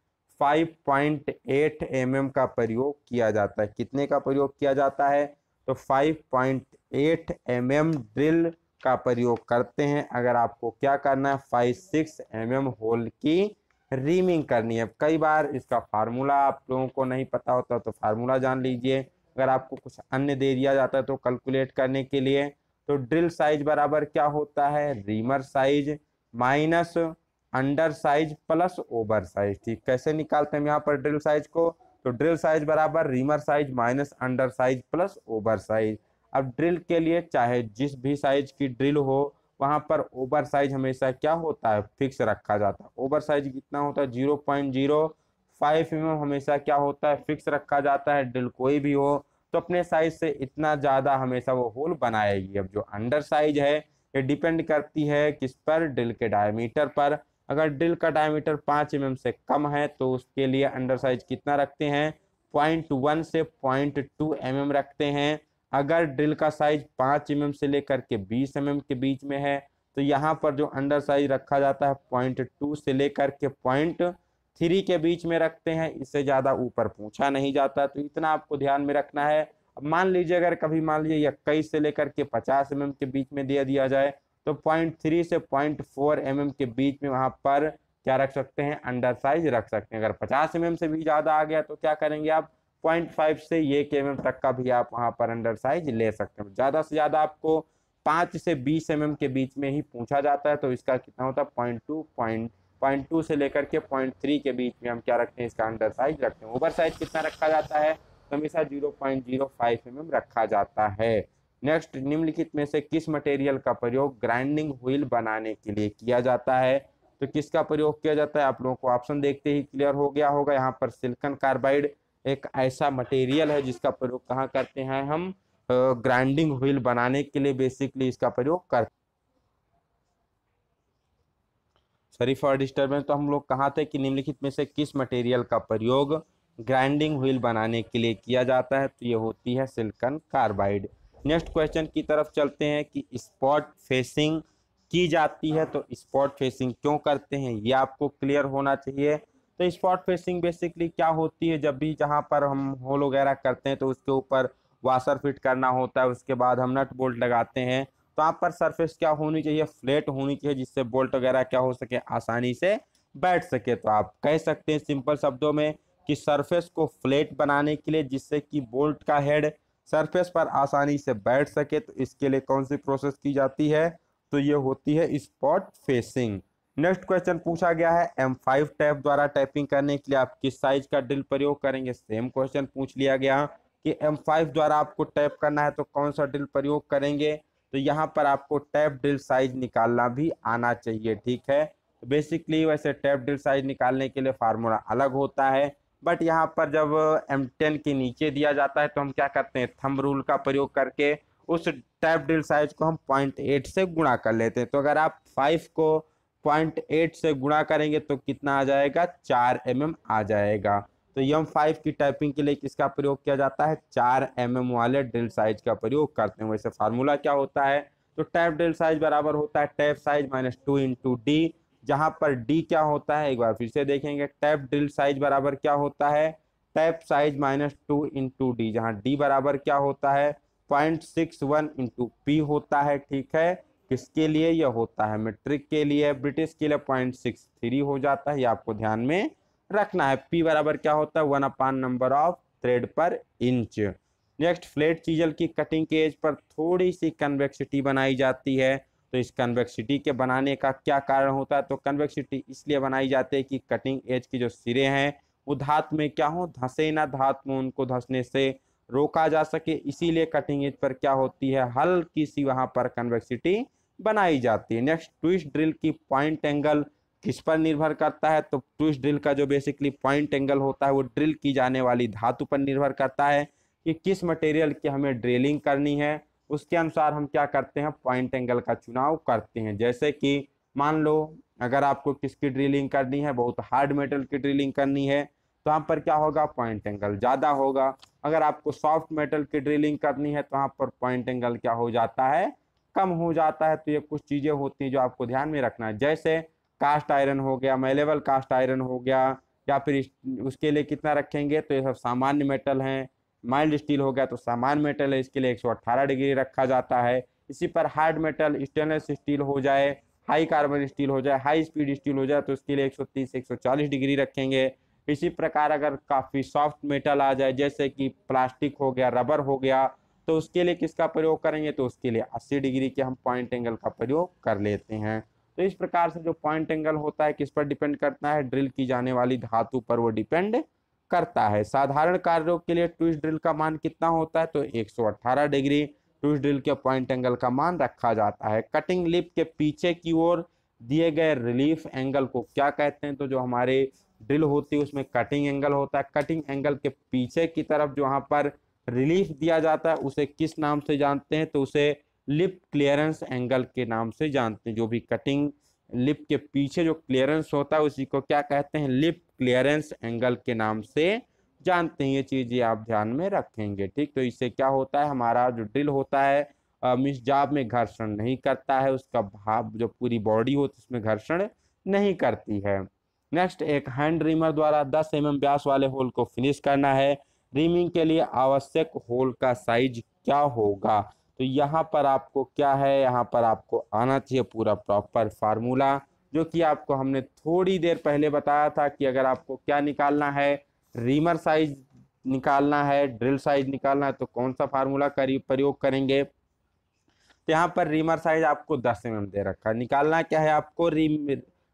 5.8 mm का प्रयोग किया जाता है। कितने का प्रयोग किया जाता है? तो 5.8 mm ड्रिल का प्रयोग करते हैं। अगर आपको क्या करना है, 5-6 mm होल की रीमिंग करनी है। कई बार इसका फार्मूला आप लोगों को नहीं पता होता तो फार्मूला जान लीजिए। अगर आपको कुछ अन्य दे दिया जाता है तो कैलकुलेट करने के लिए, तो ड्रिल साइज बराबर क्या होता है, reamer size minus under size plus over size. ठीक, कैसे निकालते हैं हम यहाँ पर ड्रिल साइज को? तो ड्रिल साइज बराबर reamer size minus under size plus over size. अब ड्रिल के लिए चाहे जिस भी साइज की ड्रिल हो, वहां पर ओवर साइज हमेशा क्या होता है, फिक्स रखा जाता है। ओवर साइज कितना होता है, 0.05 mm हमेशा क्या होता है, फिक्स रखा जाता है। ड्रिल कोई भी हो तो अपने साइज से इतना ज्यादा हमेशा वो होल बनाएगी। अब जो अंडर साइज है ये डिपेंड करती है किस पर, ड्रिल के डायमीटर पर। अगर ड्रिल का डायमीटर 5 mm से कम है तो उसके लिए अंडर साइज कितना रखते हैं, 0.1 से 0.2 mm रखते हैं। अगर ड्रिल का साइज 5 mm से लेकर के 20 mm के बीच में है तो यहाँ पर जो अंडर साइज रखा जाता है 0.2 से लेकर के 0.3 के बीच में रखते हैं। इससे ज्यादा ऊपर पूछा नहीं जाता, तो इतना आपको ध्यान में रखना है। अब मान लीजिए अगर कभी मान लीजिए 21 से लेकर के 50 mm के बीच में दे दिया जाए तो 0.3 से 0.4 mm के बीच में वहां पर क्या रख सकते हैं, अंडर साइज रख सकते हैं। अगर 50 mm से भी ज्यादा आ गया तो क्या करेंगे आप, 0.5 से 1 mm तक का भी आप वहां पर अंडर साइज ले सकते हैं। ज्यादा से ज्यादा आपको 5 से 20 mm के बीच में ही पूछा जाता है, तो इसका कितना होता है, 0.2 से लेकर के 0.3 के बीच में हम क्या रखते हैं, इसका अंडर साइज रखते हैं। ओवर साइज कितना रखा जाता है, तो हमेशा 0.05 mm रखा जाता है। नेक्स्ट, निम्नलिखित में से किस मटेरियल का प्रयोग ग्राइंडिंग व्हील बनाने के लिए किया जाता है? तो किसका प्रयोग किया जाता है, आप लोगों को ऑप्शन देखते ही क्लियर हो गया होगा। यहाँ पर सिलिकॉन कार्बाइड एक ऐसा मटेरियल है जिसका प्रयोग कहाँ करते हैं हम, ग्राइंडिंग व्हील बनाने के लिए बेसिकली इसका प्रयोग करते। Sorry for disturbance. तो हम लोग कहाँ थे कि निम्नलिखित में से किस मटेरियल का प्रयोग ग्राइंडिंग व्हील बनाने के लिए किया जाता है? तो ये होती है सिलिकॉन कार्बाइड। नेक्स्ट क्वेश्चन की तरफ चलते हैं कि स्पॉट फेसिंग की जाती है, तो स्पॉट फेसिंग क्यों करते हैं ये आपको क्लियर होना चाहिए। तो स्पॉट फेसिंग बेसिकली क्या होती है, जब भी जहाँ पर हम होल वगैरह करते हैं तो उसके ऊपर वाशर फिट करना होता है, उसके बाद हम नट बोल्ट लगाते हैं तो यहाँ पर सरफेस क्या होनी चाहिए, फ्लैट होनी चाहिए, जिससे बोल्ट वगैरह क्या हो सके, आसानी से बैठ सके। तो आप कह सकते हैं सिंपल शब्दों में कि सरफेस को फ्लैट बनाने के लिए, जिससे कि बोल्ट का हेड सरफेस पर आसानी से बैठ सके, तो इसके लिए कौन सी प्रोसेस की जाती है, तो ये होती है स्पॉट फेसिंग। नेक्स्ट क्वेश्चन पूछा गया है M5 टैप द्वारा टाइपिंग करने के लिए आप किस साइज का ड्रिल प्रयोग करेंगे। सेम क्वेश्चन पूछ लिया गया कि M5 द्वारा आपको टैप करना है तो कौन सा ड्रिल प्रयोग करेंगे। तो यहाँ पर आपको टैप ड्रिल साइज निकालना भी आना चाहिए, ठीक है। बेसिकली वैसे टैप ड्रिल साइज निकालने के लिए फार्मूला अलग होता है, बट यहाँ पर जब M10 के नीचे दिया जाता है तो हम क्या करते हैं, थंब रूल का प्रयोग करके उस टैप ड्रिल साइज को हम 0.8 से गुणा कर लेते हैं। तो अगर आप 5 को 0.8 से गुणा करेंगे तो कितना आ जाएगा, 4 mm आ जाएगा। तो M5 की टाइपिंग के लिए किसका प्रयोग किया जाता है, 4 mm वाले ड्रिल साइज का प्रयोग करते हैं। वैसे फार्मूला क्या होता है, तो टैप ड्रिल साइज बराबर होता है tap size minus 2 into D, जहां पर डी क्या होता है, एक बार फिर से देखेंगे, टैप ड्रिल साइज बराबर क्या होता है, tap size minus 2 into D, जहां डी बराबर क्या होता है, 0.61 इंटू पी होता है, ठीक है। किसके लिए यह होता है, मीट्रिक के लिए, ब्रिटिश के लिए 0.63 हो जाता है, ये आपको ध्यान में रखना है। पी बराबर क्या होता है, 1/, नंबर ऑफ थ्रेड पर इंच। नेक्स्ट, फ्लैट चीजल की कटिंग के एज पर थोड़ी सी कन्वेक्सिटी बनाई जाती है। तो इस कन्वेक्सिटी के बनाने का क्या कारण होता है, तो कन्वेक्सिटी इसलिए बनाई जाती है कि कटिंग एज के जो सिरे हैं वो धातु में क्या हो, धंसे ना, धातु में उनको धंसने से रोका जा सके, इसीलिए कटिंग एज पर क्या होती है, हल्की सी वहां पर कन्वेक्सिटी बनाई जाती है। नेक्स्ट, ट्विस्ट ड्रिल की पॉइंट एंगल किस पर निर्भर करता है, तो ट्विस्ट ड्रिल का जो बेसिकली पॉइंट एंगल होता है वो ड्रिल की जाने वाली धातु पर निर्भर करता है कि किस मटेरियल की हमें ड्रिलिंग करनी है। उसके अनुसार हम क्या करते हैं, पॉइंट एंगल का चुनाव करते हैं। जैसे कि मान लो अगर आपको किसकी ड्रिलिंग करनी है, बहुत हार्ड मेटल की ड्रिलिंग करनी है, तो यहाँ पर क्या होगा, पॉइंट एंगल ज़्यादा होगा। अगर आपको सॉफ्ट मेटल की ड्रिलिंग करनी है तो यहाँ पर पॉइंट एंगल क्या हो जाता है, कम हो जाता है। तो ये कुछ चीज़ें होती हैं जो आपको ध्यान में रखना है। जैसे कास्ट आयरन हो गया, मेलेबल कास्ट आयरन हो गया, या फिर उसके लिए कितना रखेंगे, तो ये सब सामान्य मेटल हैं। माइल्ड स्टील हो गया तो सामान्य मेटल है, इसके लिए 118 डिग्री रखा जाता है। इसी पर हार्ड मेटल स्टेनलेस स्टील हो जाए, हाई कार्बन स्टील हो जाए, हाई स्पीड स्टील हो जाए, तो इसके लिए 130 140 डिग्री रखेंगे। इसी प्रकार अगर काफ़ी सॉफ्ट मेटल आ जाए, जैसे कि प्लास्टिक हो गया, रबर हो गया, तो उसके लिए किसका प्रयोग करेंगे, तो उसके लिए 80 डिग्री के हम पॉइंट एंगल का प्रयोग कर लेते हैं। तो इस प्रकार से जो पॉइंट एंगल होता है किस पर डिपेंड करता है, ड्रिल की जाने वाली धातु पर वो डिपेंड करता है। साधारण कार्यों के लिए ट्विस्ट ड्रिल का मान कितना होता है, तो 118 डिग्री ट्विस्ट ड्रिल के पॉइंट एंगल का मान रखा जाता है। कटिंग लिप के पीछे की ओर दिए गए रिलीफ एंगल को क्या कहते हैं, तो जो हमारे ड्रिल होती है उसमें कटिंग एंगल होता है। कटिंग एंगल के पीछे की तरफ जो वहाँ पर रिलीफ दिया जाता है उसे किस नाम से जानते हैं, तो उसे लिप क्लियरेंस एंगल के नाम से जानते हैं। जो भी कटिंग लिप के पीछे जो क्लियरेंस होता है उसी को क्या कहते हैं, लिप क्लियरेंस एंगल के नाम से जानते हैं। ये चीज़ें आप ध्यान में रखेंगे, ठीक। तो इससे क्या होता है, हमारा जो ड्रिल होता है मिसजाब में घर्षण नहीं करता है, उसका भाग जो पूरी बॉडी होती है उसमें घर्षण नहीं करती है। नेक्स्ट, एक हैंड रीमर द्वारा 10 mm व्यास वाले होल को फिनिश करना है। रीमिंग के लिए आवश्यक होल का साइज क्या होगा, तो यहाँ पर आपको क्या है, यहाँ पर आपको आना चाहिए पूरा प्रॉपर फार्मूला, जो कि आपको हमने थोड़ी देर पहले बताया था कि अगर आपको क्या निकालना है, रीमर साइज निकालना है, ड्रिल साइज निकालना है, तो कौन सा फार्मूला का प्रयोग करेंगे। तो यहाँ पर रीमर साइज आपको 10 mm दे रखा है, निकालना क्या है आपको,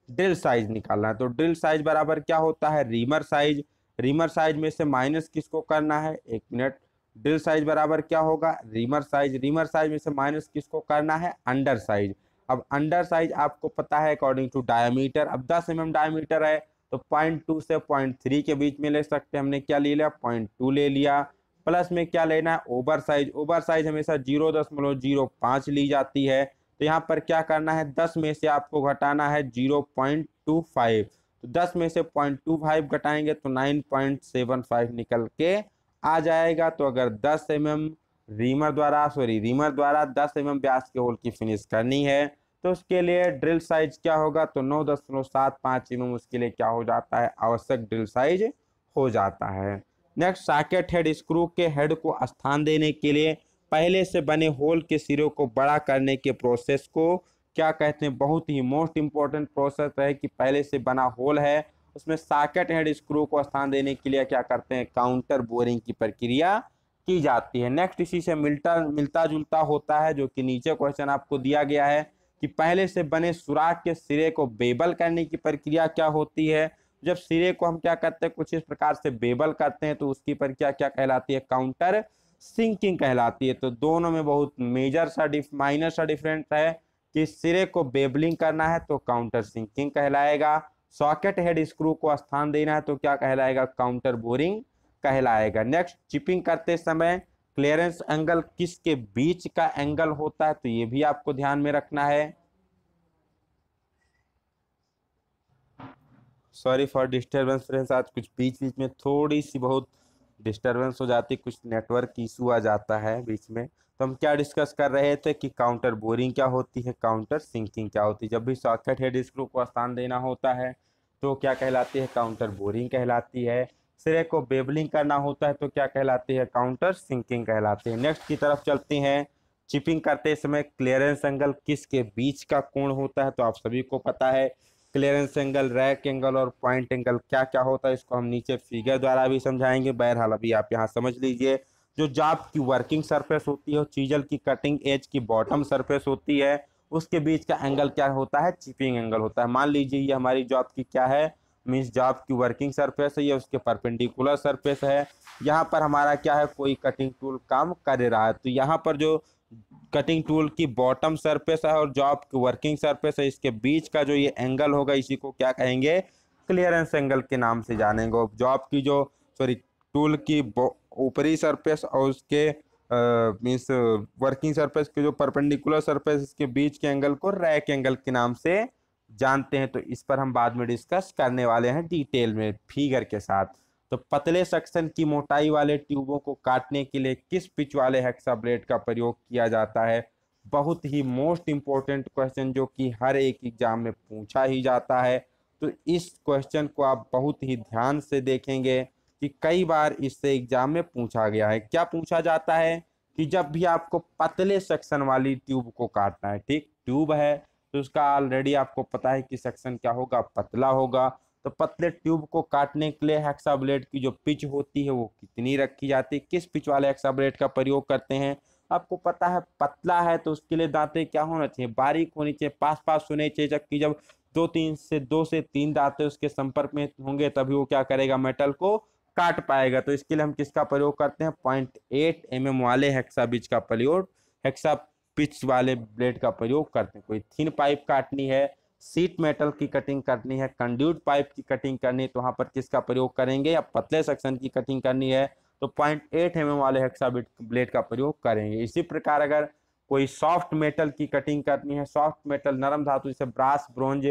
ड्रिल साइज निकालना है। तो ड्रिल साइज बराबर क्या होता है, रीमर साइज। रीमर साइज में से माइनस किसको करना है, एक मिनट, ड्रिल साइज बराबर क्या होगा, रीमर साइज। रीमर साइज में से माइनस किसको करना है, अंडर साइज। अब अंडर साइज आपको पता है अकॉर्डिंग टू डायमीटर, अब 10 mm डायमीटर है तो 0.2 से 0.3 के बीच में ले सकते हैं। हमने क्या ले लिया, 0.2 ले लिया। प्लस में क्या लेना है, ओवर साइज। ओवर साइज हमेशा 0.05 ली जाती है, तो यहाँ पर क्या करना है, 10 में से आपको घटाना है 0.25। तो 10 में से 0.25 घटाएंगे तो 9.75 निकल के आ जाएगा। तो अगर 10 mm रीमर द्वारा 10 mm व्यास के होल की फिनिश करनी है तो उसके लिए ड्रिल साइज क्या होगा, तो 9.75 mm उसके लिए क्या हो जाता है, आवश्यक ड्रिल साइज हो जाता है। नेक्स्ट, सॉकेट हेड स्क्रू के हेड को स्थान देने के लिए पहले से बने होल के सिरे को बड़ा करने के प्रोसेस को क्या कहते हैं? बहुत ही मोस्ट इंपॉर्टेंट प्रोसेस है कि पहले से बना होल है उसमें सॉकेट हेड स्क्रू को स्थान देने के लिए क्या करते हैं? काउंटर बोरिंग की प्रक्रिया की जाती है। नेक्स्ट इसी से मिलता जुलता होता है, जो कि नीचे क्वेश्चन आपको दिया गया है कि पहले से बने सुराख के सिरे को बेबल करने की प्रक्रिया क्या होती है? जब सिरे को हम क्या करते हैं? कुछ इस प्रकार से बेबल करते हैं तो उसकी प्रक्रिया क्या कहलाती है? काउंटर सिंकिंग कहलाती है। तो दोनों में बहुत माइनर सा डिफरेंस है कि सिरे को बेबलिंग करना है तो काउंटर सिंकिंग कहलाएगा, सॉकेट हेड स्क्रू को स्थान देना है तो क्या कहलाएगा? काउंटर बोरिंग कहलाएगा। नेक्स्ट, चिपिंग करते समय क्लियरेंस एंगल किसके बीच का एंगल होता है? तो ये भी आपको ध्यान में रखना है। सॉरी फॉर डिस्टर्बेंस फ्रेंड्स, आज कुछ बीच बीच में थोड़ी सी बहुत डिस्टर्बेंस हो जाती है, कुछ नेटवर्क इशू आ जाता है बीच में। तो हम क्या डिस्कस कर रहे थे कि काउंटर बोरिंग क्या होती है, काउंटर सिंकिंग क्या होती है। जब भी सॉकेट हेड स्क्रू को स्थान देना होता है तो क्या कहलाती है? काउंटर बोरिंग कहलाती है। सिरे को बेबलिंग करना होता है तो क्या कहलाती है? काउंटर सिंकिंग कहलाती है। नेक्स्ट की तरफ चलते हैं। चिपिंग करते समय क्लियरेंस एंगल किसके बीच का कोण होता है? तो आप सभी को पता है क्लियरेंस एंगल, रैक एंगल और पॉइंट एंगल क्या क्या होता है, इसको हम नीचे फिगर द्वारा भी समझाएंगे। बहरहाल अभी आप यहाँ समझ लीजिए, जो जॉब की वर्किंग सरफेस होती है और चीजल की कटिंग एज की बॉटम सरफेस होती है, उसके बीच का एंगल क्या होता है? चिपिंग एंगल होता है। मान लीजिए ये हमारी जॉब की क्या है? मीन्स जॉब की वर्किंग सरफेस है, ये उसके परपेंडिकुलर सरफेस है। यहाँ पर हमारा क्या है? कोई कटिंग टूल काम कर रहा है, तो यहाँ पर जो कटिंग टूल की बॉटम सरफेस है और जॉब की वर्किंग सरफेस है, इसके बीच का जो ये एंगल होगा इसी को क्या कहेंगे? क्लियरेंस एंगल के नाम से जानेंगे। जॉब की जो टूल की ऊपरी सरफेस और उसके मीन्स वर्किंग सरफेस के जो परपेंडिकुलर सरफेस, इसके बीच के एंगल को रैक एंगल के नाम से जानते हैं। तो इस पर हम बाद में डिस्कस करने वाले हैं डिटेल में फिगर के साथ। तो पतले सेक्शन की मोटाई वाले ट्यूबों को काटने के लिए किस पिच वाले हेक्सा ब्लेड का प्रयोग किया जाता है? बहुत ही मोस्ट इंपॉर्टेंट क्वेश्चन, जो कि हर एक एग्जाम में पूछा ही जाता है। तो इस क्वेश्चन को आप बहुत ही ध्यान से देखेंगे कि कई बार इससे एग्जाम में पूछा गया है। क्या पूछा जाता है कि जब भी आपको पतले सेक्शन वाली ट्यूब को काटना है, ठीक, ट्यूब है तो उसका ऑलरेडी आपको पता है कि सेक्शन क्या होगा? पतला होगा। तो पतले ट्यूब को काटने के लिए हेक्सा ब्लेड की जो पिच होती है वो कितनी रखी जाती है? किस पिच वाले हेक्सा ब्लेड का प्रयोग करते हैं? आपको पता है पतला है तो उसके लिए दांतें क्या होना चाहिए? बारीक होनी चाहिए, पास पास होने चाहिए, जबकि जब दो से तीन दांतें उसके संपर्क में होंगे तभी वो क्या करेगा? मेटल को काट पाएगा। तो इसके लिए हम किसका प्रयोग करते हैं? 0.8 mm वाले हेक्सा बिच का प्रयोग, हेक्सा पिच वाले ब्लेड का प्रयोग करते हैं। कोई थिन पाइप काटनी है, सीट मेटल की कटिंग करनी है, कंड्यूट पाइप की कटिंग करनी है, तो वहां पर किसका प्रयोग करेंगे? या पतले सेक्शन की कटिंग करनी है तो 0.8 mm वाले हेक्सा ब्लेड का प्रयोग करेंगे। इसी प्रकार अगर कोई सॉफ्ट मेटल की कटिंग करनी है, सॉफ्ट मेटल नरम धातु जैसे ब्रास ब्रोंज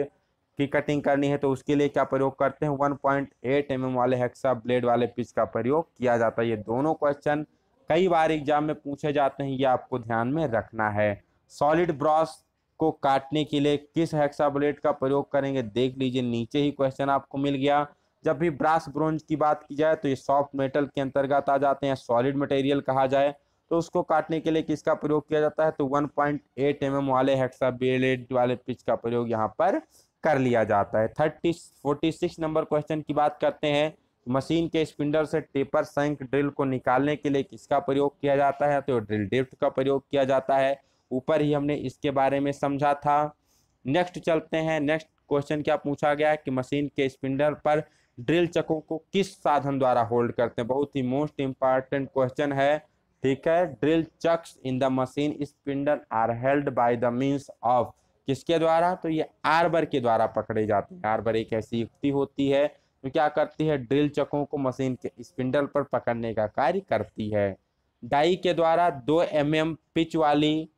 की कटिंग करनी है, तो उसके लिए क्या प्रयोग करते हैं? 1.8 mm वाले हेक्सा ब्लेड वाले पिच का प्रयोग किया जाता है। ये दोनों क्वेश्चन कई बार एग्जाम में पूछे जाते हैं, ये आपको ध्यान में रखना है। सॉलिड ब्रॉस को काटने के लिए किस हेक्सा ब्लेड का प्रयोग करेंगे? देख लीजिए, नीचे ही क्वेश्चन आपको मिल गया। जब भी ब्रास ब्रोंज की बात की जाए तो ये सॉफ्ट मेटल के अंतर्गत आ जाते हैं, सॉलिड मटेरियल कहा जाए तो उसको काटने के लिए किसका प्रयोग किया जाता है? तो 1.8 mm वाले हेक्सा ब्लेड वाले पिच का प्रयोग यहाँ पर कर लिया जाता है। 46 नंबर क्वेश्चन की बात करते हैं। मशीन के स्पिंडल से टेपर शंक ड्रिल को निकालने के लिए किसका प्रयोग किया जाता है? तो ड्रिल डिप्थ का प्रयोग किया जाता है। ऊपर ही हमने इसके बारे में समझा था। नेक्स्ट चलते हैं। नेक्स्ट क्वेश्चन क्या पूछा गया है कि मशीन के स्पिंडल पर ड्रिल चकों को किस साधन द्वारा होल्ड करते हैं? बहुत ही मोस्ट इंपॉर्टेंट क्वेश्चन है, ठीक है। Drill chucks in the machine spindle are held by the means of, किसके द्वारा? तो ये आर्बर के द्वारा पकड़े जाते हैं। आर्बर एक ऐसी युक्ति होती है जो क्या करती है? ड्रिल चकों को मशीन के स्पिंडल पर पकड़ने का कार्य करती है। डाई के द्वारा 2 mm पिच वाली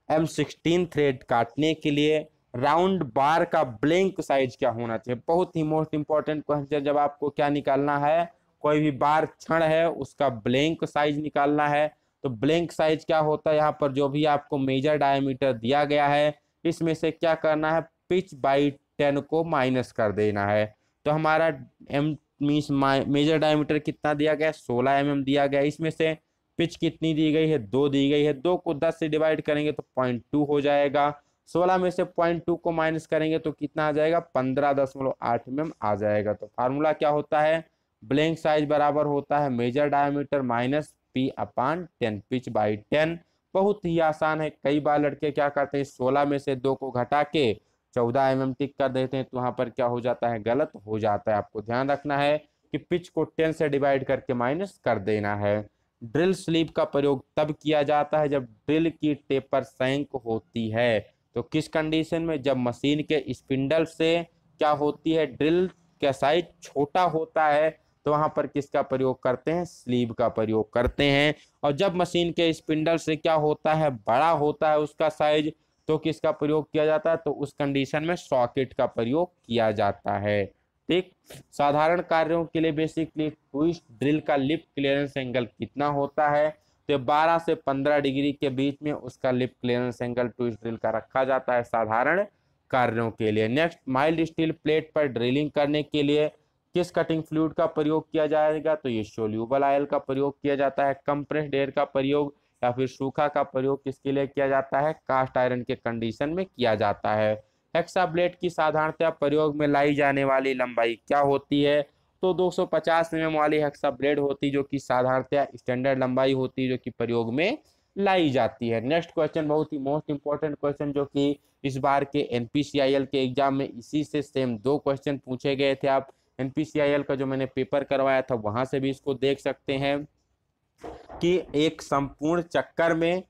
M16 थ्रेड काटने के लिए राउंड बार का ब्लैंक साइज क्या होना चाहिए? बहुत ही मोस्ट इंपॉर्टेंट क्वेश्चन। जब आपको क्या निकालना है? कोई भी बार छड़ है उसका ब्लैंक साइज निकालना है। तो ब्लैंक साइज क्या होता है? यहाँ पर जो भी आपको मेजर डायमीटर दिया गया है इसमें से क्या करना है? पिच बाई 10 को माइनस कर देना है। तो हमारा एम मीन्स मेजर डायमीटर कितना दिया गया? 16 mm दिया गया। इसमें से पिच कितनी दी गई है, 2 दी गई है, 2 को 10 से डिवाइड करेंगे तो 0.2 हो जाएगा। 16 में से 0.2 को माइनस करेंगे तो कितना आ जाएगा, 15.8 mm आ जाएगा। तो फार्मूला क्या होता है, ब्लैंक साइज बराबर होता है major diameter minus P/10, pitch by 10। बहुत ही आसान है। कई बार लड़के क्या करते हैं, 16 में से 2 को घटा के 14 mm टिक कर देते हैं, तो वहां पर क्या हो जाता है, गलत हो जाता है। आपको ध्यान रखना है कि पिच को 10 से डिवाइड करके माइनस कर देना है। ड्रिल स्लीव का प्रयोग तब किया जाता है जब ड्रिल की टेपर सैंक होती है। तो किस कंडीशन में, जब मशीन के स्पिंडल से क्या होती है, ड्रिल का साइज छोटा होता है, तो वहां पर किसका प्रयोग करते हैं, स्लीव का प्रयोग करते हैं। और जब मशीन के स्पिंडल से क्या होता है, बड़ा होता है उसका साइज, तो किसका प्रयोग किया जाता है, तो उस कंडीशन में सॉकेट का प्रयोग किया जाता है। ठीक, साधारण कार्यों के लिए बेसिकली ट्विस्ट ड्रिल का लिप क्लियरेंस एंगल कितना होता है, तो 12 से 15 डिग्री के बीच में उसका lip clearance angle twist drill का रखा जाता है साधारण कार्यों के लिए। नेक्स्ट, माइल्ड स्टील प्लेट पर ड्रिलिंग करने के लिए किस कटिंग फ्लूइड का प्रयोग किया जाएगा, तो ये सोल्यूबल ऑयल का प्रयोग किया जाता है। कंप्रेस्ड एयर का प्रयोग या फिर सूखा का प्रयोग किसके लिए किया जाता है, कास्ट आयरन के कंडीशन में किया जाता है। हेक्सा ब्लेड की साधारणतः प्रयोग में लाई जाने वाली लंबाई क्या होती है, तो 250 mm वाली हेक्सा ब्लेड होती है, जो कि साधारणतः स्टैंडर्ड लंबाई होती है, जो कि प्रयोग में लाई जाती है। नेक्स्ट क्वेश्चन बहुत ही मोस्ट इंपॉर्टेंट क्वेश्चन, जो कि इस बार के NPCIL के एग्जाम में इसी से सेम 2 क्वेश्चन पूछे गए थे। आप NPCIL का जो मैंने पेपर करवाया था वहां से भी इसको देख सकते हैं कि एक संपूर्ण चक्कर में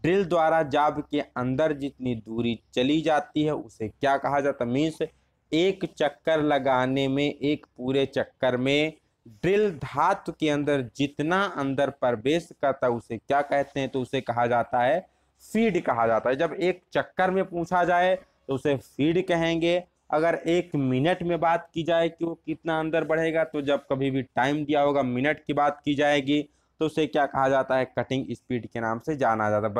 ड्रिल द्वारा जाब के अंदर जितनी दूरी चली जाती है उसे क्या कहा जाता है, मीन्स एक चक्कर लगाने में, एक पूरे चक्कर में ड्रिल धातु के अंदर जितना अंदर प्रवेश करता है उसे क्या कहते हैं, तो उसे कहा जाता है फीड कहा जाता है। जब एक चक्कर में पूछा जाए तो उसे फीड कहेंगे। अगर 1 मिनट में बात की जाए कि वो कितना अंदर बढ़ेगा, तो जब कभी भी टाइम दिया होगा मिनट की बात की जाएगी तो उसे क्या कहा जाता है, कटिंग स्पीड के नाम से जाना जाता है।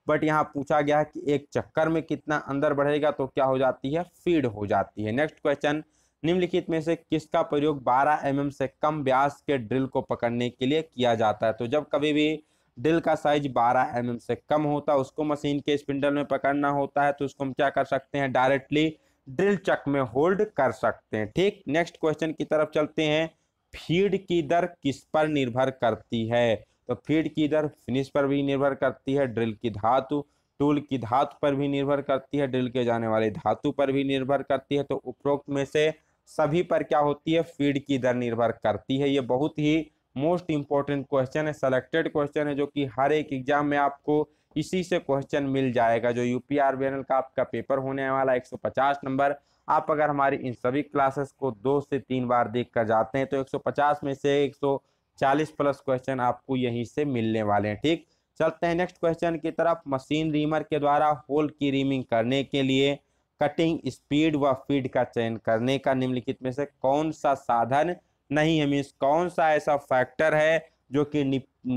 बट यहाँ पूछा गया है कि एक चक्कर में कितना अंदर बढ़ेगा, तो क्या हो जाती है, फीड हो जाती है। नेक्स्ट क्वेश्चन, निम्नलिखित में से किसका प्रयोग 12 mm से कम व्यास के ड्रिल को पकड़ने के लिए किया जाता है, तो जब कभी भी ड्रिल का साइज 12 mm से कम होता है, उसको मशीन के स्पिंडल में पकड़ना होता है, तो उसको हम क्या कर सकते हैं, डायरेक्टली ड्रिल चक में होल्ड कर सकते हैं। ठीक, नेक्स्ट क्वेश्चन की तरफ चलते हैं। फीड की दर किस पर निर्भर करती है, तो फीड की दर फिनिश पर भी निर्भर करती है, ड्रिल की धातु, टूल की धातु पर भी निर्भर करती है, ड्रिल के जाने वाले धातु पर भी निर्भर करती है। तो उपरोक्त में से सभी पर क्या होती है, फीड की दर निर्भर करती है। ये बहुत ही मोस्ट इंपॉर्टेंट क्वेश्चन है, सेलेक्टेड क्वेश्चन है, जो कि हर एक एग्जाम में आपको इसी से क्वेश्चन मिल जाएगा। जो UPRVNL का आपका पेपर होने वाला 150 नंबर, आप अगर हमारी इन सभी क्लासेस को 2 से 3 बार देख कर जाते हैं तो 150 में से 140 प्लस क्वेश्चन आपको यहीं से मिलने वाले हैं। ठीक, चलते हैं नेक्स्ट क्वेश्चन की तरफ। मशीन रीमर के द्वारा होल की रीमिंग करने के लिए कटिंग स्पीड व फीड का चयन करने का निम्नलिखित में से कौन सा साधन नहीं है, मीन्स कौन सा ऐसा फैक्टर है जो कि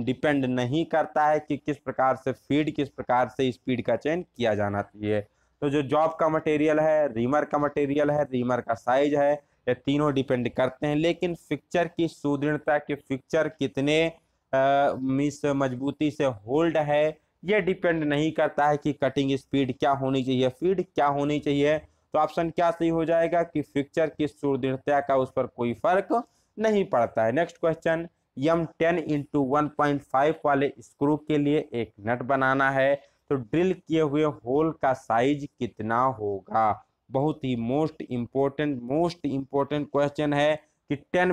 डिपेंड नहीं करता है कि किस प्रकार से फीड, किस प्रकार से स्पीड का चयन किया जाना चाहिए। तो जो जॉब का मटेरियल है, रीमर का मटेरियल है, रीमर का साइज है, ये तीनों डिपेंड करते हैं। लेकिन फिक्चर की सुदृढ़ता, कि फिक्चर कितने मिस मजबूती से होल्ड है, ये डिपेंड नहीं करता है कि कटिंग स्पीड क्या होनी चाहिए, फीड क्या होनी चाहिए। तो ऑप्शन क्या सही हो जाएगा कि फिक्चर की सुदृढ़ता का उस पर कोई फर्क नहीं पड़ता है। नेक्स्ट क्वेश्चन, M10 × 1.5 वाले स्क्रू के लिए एक नट बनाना है, तो ड्रिल किए हुए होल का साइज कितना होगा। बहुत ही मोस्ट इंपोर्टेंट क्वेश्चन है कि 10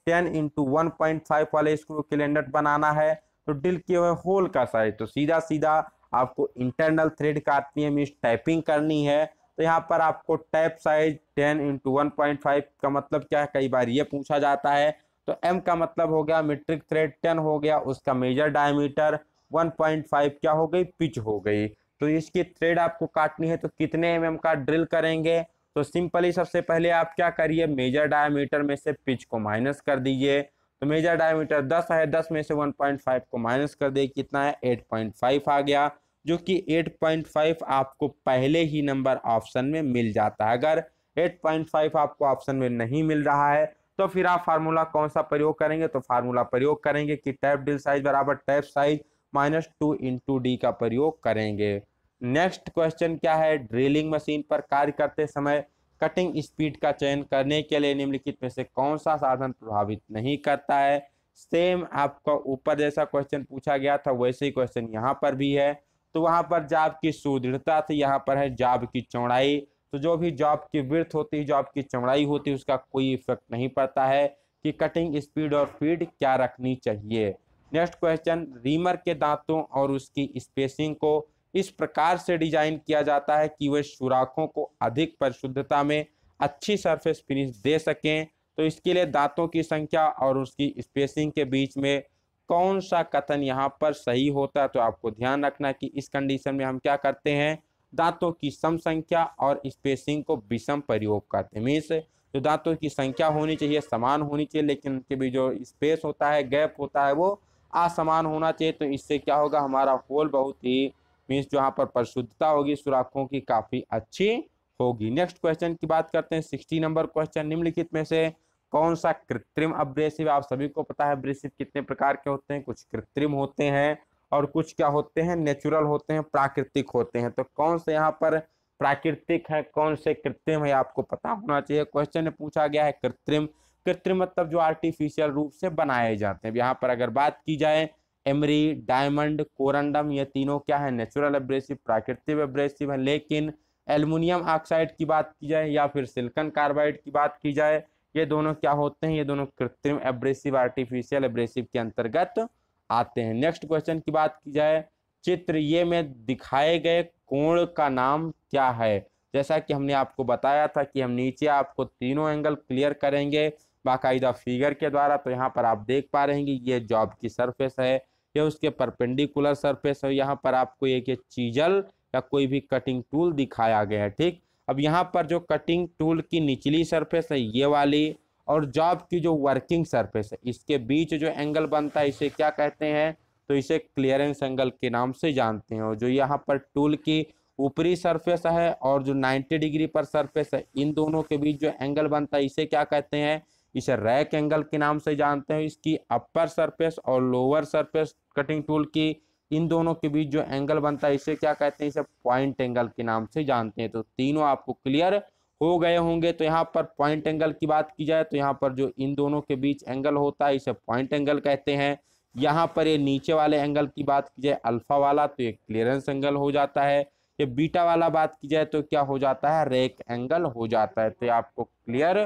× 1.5 वाले स्क्रू के लिए नट बनाना है, तो ड्रिल किए हुए होल का साइज, तो सीधा सीधा आपको इंटरनल थ्रेड काटनी है, मीन्स टैपिंग करनी है। तो यहाँ पर आपको टैप साइज 10 × 1.5 का मतलब क्या है, कई बार ये पूछा जाता है। तो M का मतलब हो गया मीट्रिक थ्रेड, 10 हो गया उसका मेजर डायमीटर, 1.5 क्या हो गई, पिच हो गई। तो इसकी थ्रेड आपको काटनी है, तो कितने mm का ड्रिल करेंगे, तो सिंपली सबसे पहले आप क्या करिए, मेजर डायमीटर में से पिच को माइनस कर दीजिए। तो मेजर डायमीटर 10 है, 10 में से 1.5 को माइनस कर दे, कितना है, 8.5 आ गया, जो कि 8.5 आपको पहले ही नंबर ऑप्शन में मिल जाता है। अगर 8.5 आपको ऑप्शन में नहीं मिल रहा है तो फिर आप फार्मूला कौन सा प्रयोग करेंगे, तो फार्मूला प्रयोग करेंगे कि टैप ड्रिल साइज बराबर टैप साइज -2 इंटू डी का प्रयोग करेंगे। नेक्स्ट क्वेश्चन क्या है, ड्रिलिंग मशीन पर कार्य करते समय कटिंग स्पीड का चयन करने के लिए निम्नलिखित में से कौन सा साधन प्रभावित नहीं करता है। सेम आपका ऊपर जैसा क्वेश्चन पूछा गया था वैसे ही क्वेश्चन यहाँ पर भी है। तो वहां पर जाब की सुदृढ़ता थी, यहाँ पर है जाब की चौड़ाई। तो जो भी जॉब की विड्थ होती है, जॉब की चौड़ाई होती है, उसका कोई इफेक्ट नहीं पड़ता है कि कटिंग स्पीड और फीड क्या रखनी चाहिए। नेक्स्ट क्वेश्चन, रीमर के दांतों और उसकी स्पेसिंग को इस प्रकार से डिजाइन किया जाता है कि वे सुराखों को अधिक परिशुद्धता में अच्छी सरफेस फिनिश दे सकें। तो इसके लिए दांतों की संख्या और उसकी स्पेसिंग के बीच में कौन सा कथन यहाँ पर सही होता है, तो आपको ध्यान रखना कि इस कंडीशन में हम क्या करते हैं, दांतों की सम संख्या और स्पेसिंग को विषम प्रयोग करते हैं। मीन्स जो दांतों की संख्या होनी चाहिए समान होनी चाहिए, लेकिन उनके भी जो स्पेस होता है, गैप होता है, वो असमान होना चाहिए। तो इससे क्या होगा, हमारा होल बहुत ही मीन्स जो यहाँ पर परिशुद्धता होगी सुराखों की काफी अच्छी होगी। नेक्स्ट क्वेश्चन की बात करते हैं, 60 नंबर क्वेश्चन, निम्नलिखित में से कौन सा कृत्रिम अब्रेसिव, आप सभी को पता है अब्रेसिव कितने प्रकार के होते हैं, कुछ कृत्रिम होते हैं और कुछ क्या होते हैं, नेचुरल होते हैं, प्राकृतिक होते हैं। तो कौन से यहाँ पर प्राकृतिक है, कौन से कृत्रिम है, आपको पता होना चाहिए। क्वेश्चन में पूछा गया है कृत्रिम। कृत्रिम मतलब जो आर्टिफिशियल रूप से बनाए जाते हैं। यहाँ पर अगर बात की जाए एमरी, डायमंड, कोरंडम, ये तीनों क्या है, नेचुरल एब्रेसिव, प्राकृतिक एब्रेसिव है। लेकिन एल्युमिनियम ऑक्साइड की बात की जाए या फिर सिलिकॉन कार्बाइड की बात की जाए, ये दोनों क्या होते हैं, ये दोनों कृत्रिम एब्रेसिव, आर्टिफिशियल एब्रेसिव के अंतर्गत आते हैं। नेक्स्ट क्वेश्चन की बात की जाए, चित्र ये में दिखाए गए कोण का नाम क्या है। जैसा कि हमने आपको बताया था कि हम नीचे आपको तीनों एंगल क्लियर करेंगे बाकायदा फिगर के द्वारा। तो यहाँ पर आप देख पा रहे हैं कि ये जॉब की सरफेस है, ये उसके परपेंडिकुलर सरफेस है। यहाँ पर आपको एक चीजल या कोई भी कटिंग टूल दिखाया गया है। ठीक, अब यहाँ पर जो कटिंग टूल की निचली सरफेस है ये वाली, और जॉब की जो वर्किंग सरफेस है इसके बीच जो एंगल बनता है इसे क्या कहते हैं, तो इसे क्लियरेंस एंगल के नाम से जानते हैं। और जो यहाँ पर टूल की ऊपरी सरफेस है और जो 90 डिग्री पर सरफेस है, इन दोनों के बीच जो एंगल बनता है इसे क्या कहते हैं, इसे रैक एंगल के नाम से जानते हैं। इसकी अपर सरफेस और लोअर सरफेस कटिंग टूल की, इन दोनों के बीच जो एंगल बनता है इसे क्या कहते हैं, इसे पॉइंट एंगल के नाम से जानते हैं। तो तीनों आपको क्लियर हो गए होंगे। तो यहाँ पर पॉइंट एंगल की बात की जाए तो यहाँ पर जो इन दोनों के बीच एंगल होता है इसे पॉइंट एंगल कहते हैं। यहाँ पर ये नीचे वाले एंगल की बात की जाए अल्फा वाला, तो ये क्लियरेंस एंगल हो जाता है। ये बीटा वाला बात की जाए तो क्या हो जाता है, रैक एंगल हो जाता है। तो आपको क्लियर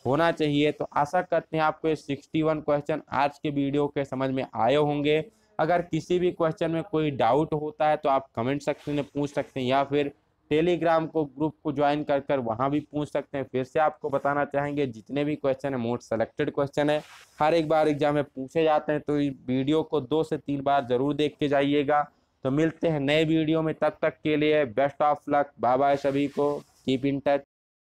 होना चाहिए। तो आशा करते हैं आपको ये 61 क्वेश्चन आज के वीडियो के समझ में आए होंगे। अगर किसी भी क्वेश्चन में कोई डाउट होता है तो आप कमेंट सेक्शन में पूछ सकते हैं या फिर टेलीग्राम को ग्रुप को ज्वाइन कर कर वहाँ भी पूछ सकते हैं। फिर से आपको बताना चाहेंगे जितने भी क्वेश्चन है मोस्ट सेलेक्टेड क्वेश्चन है, हर एक बार एग्जाम में पूछे जाते हैं। तो इस वीडियो को 2 से 3 बार जरूर देख के जाइएगा। तो मिलते हैं नए वीडियो में, तब तक के लिए best of luck, bye bye सभी को, कीप इन टच।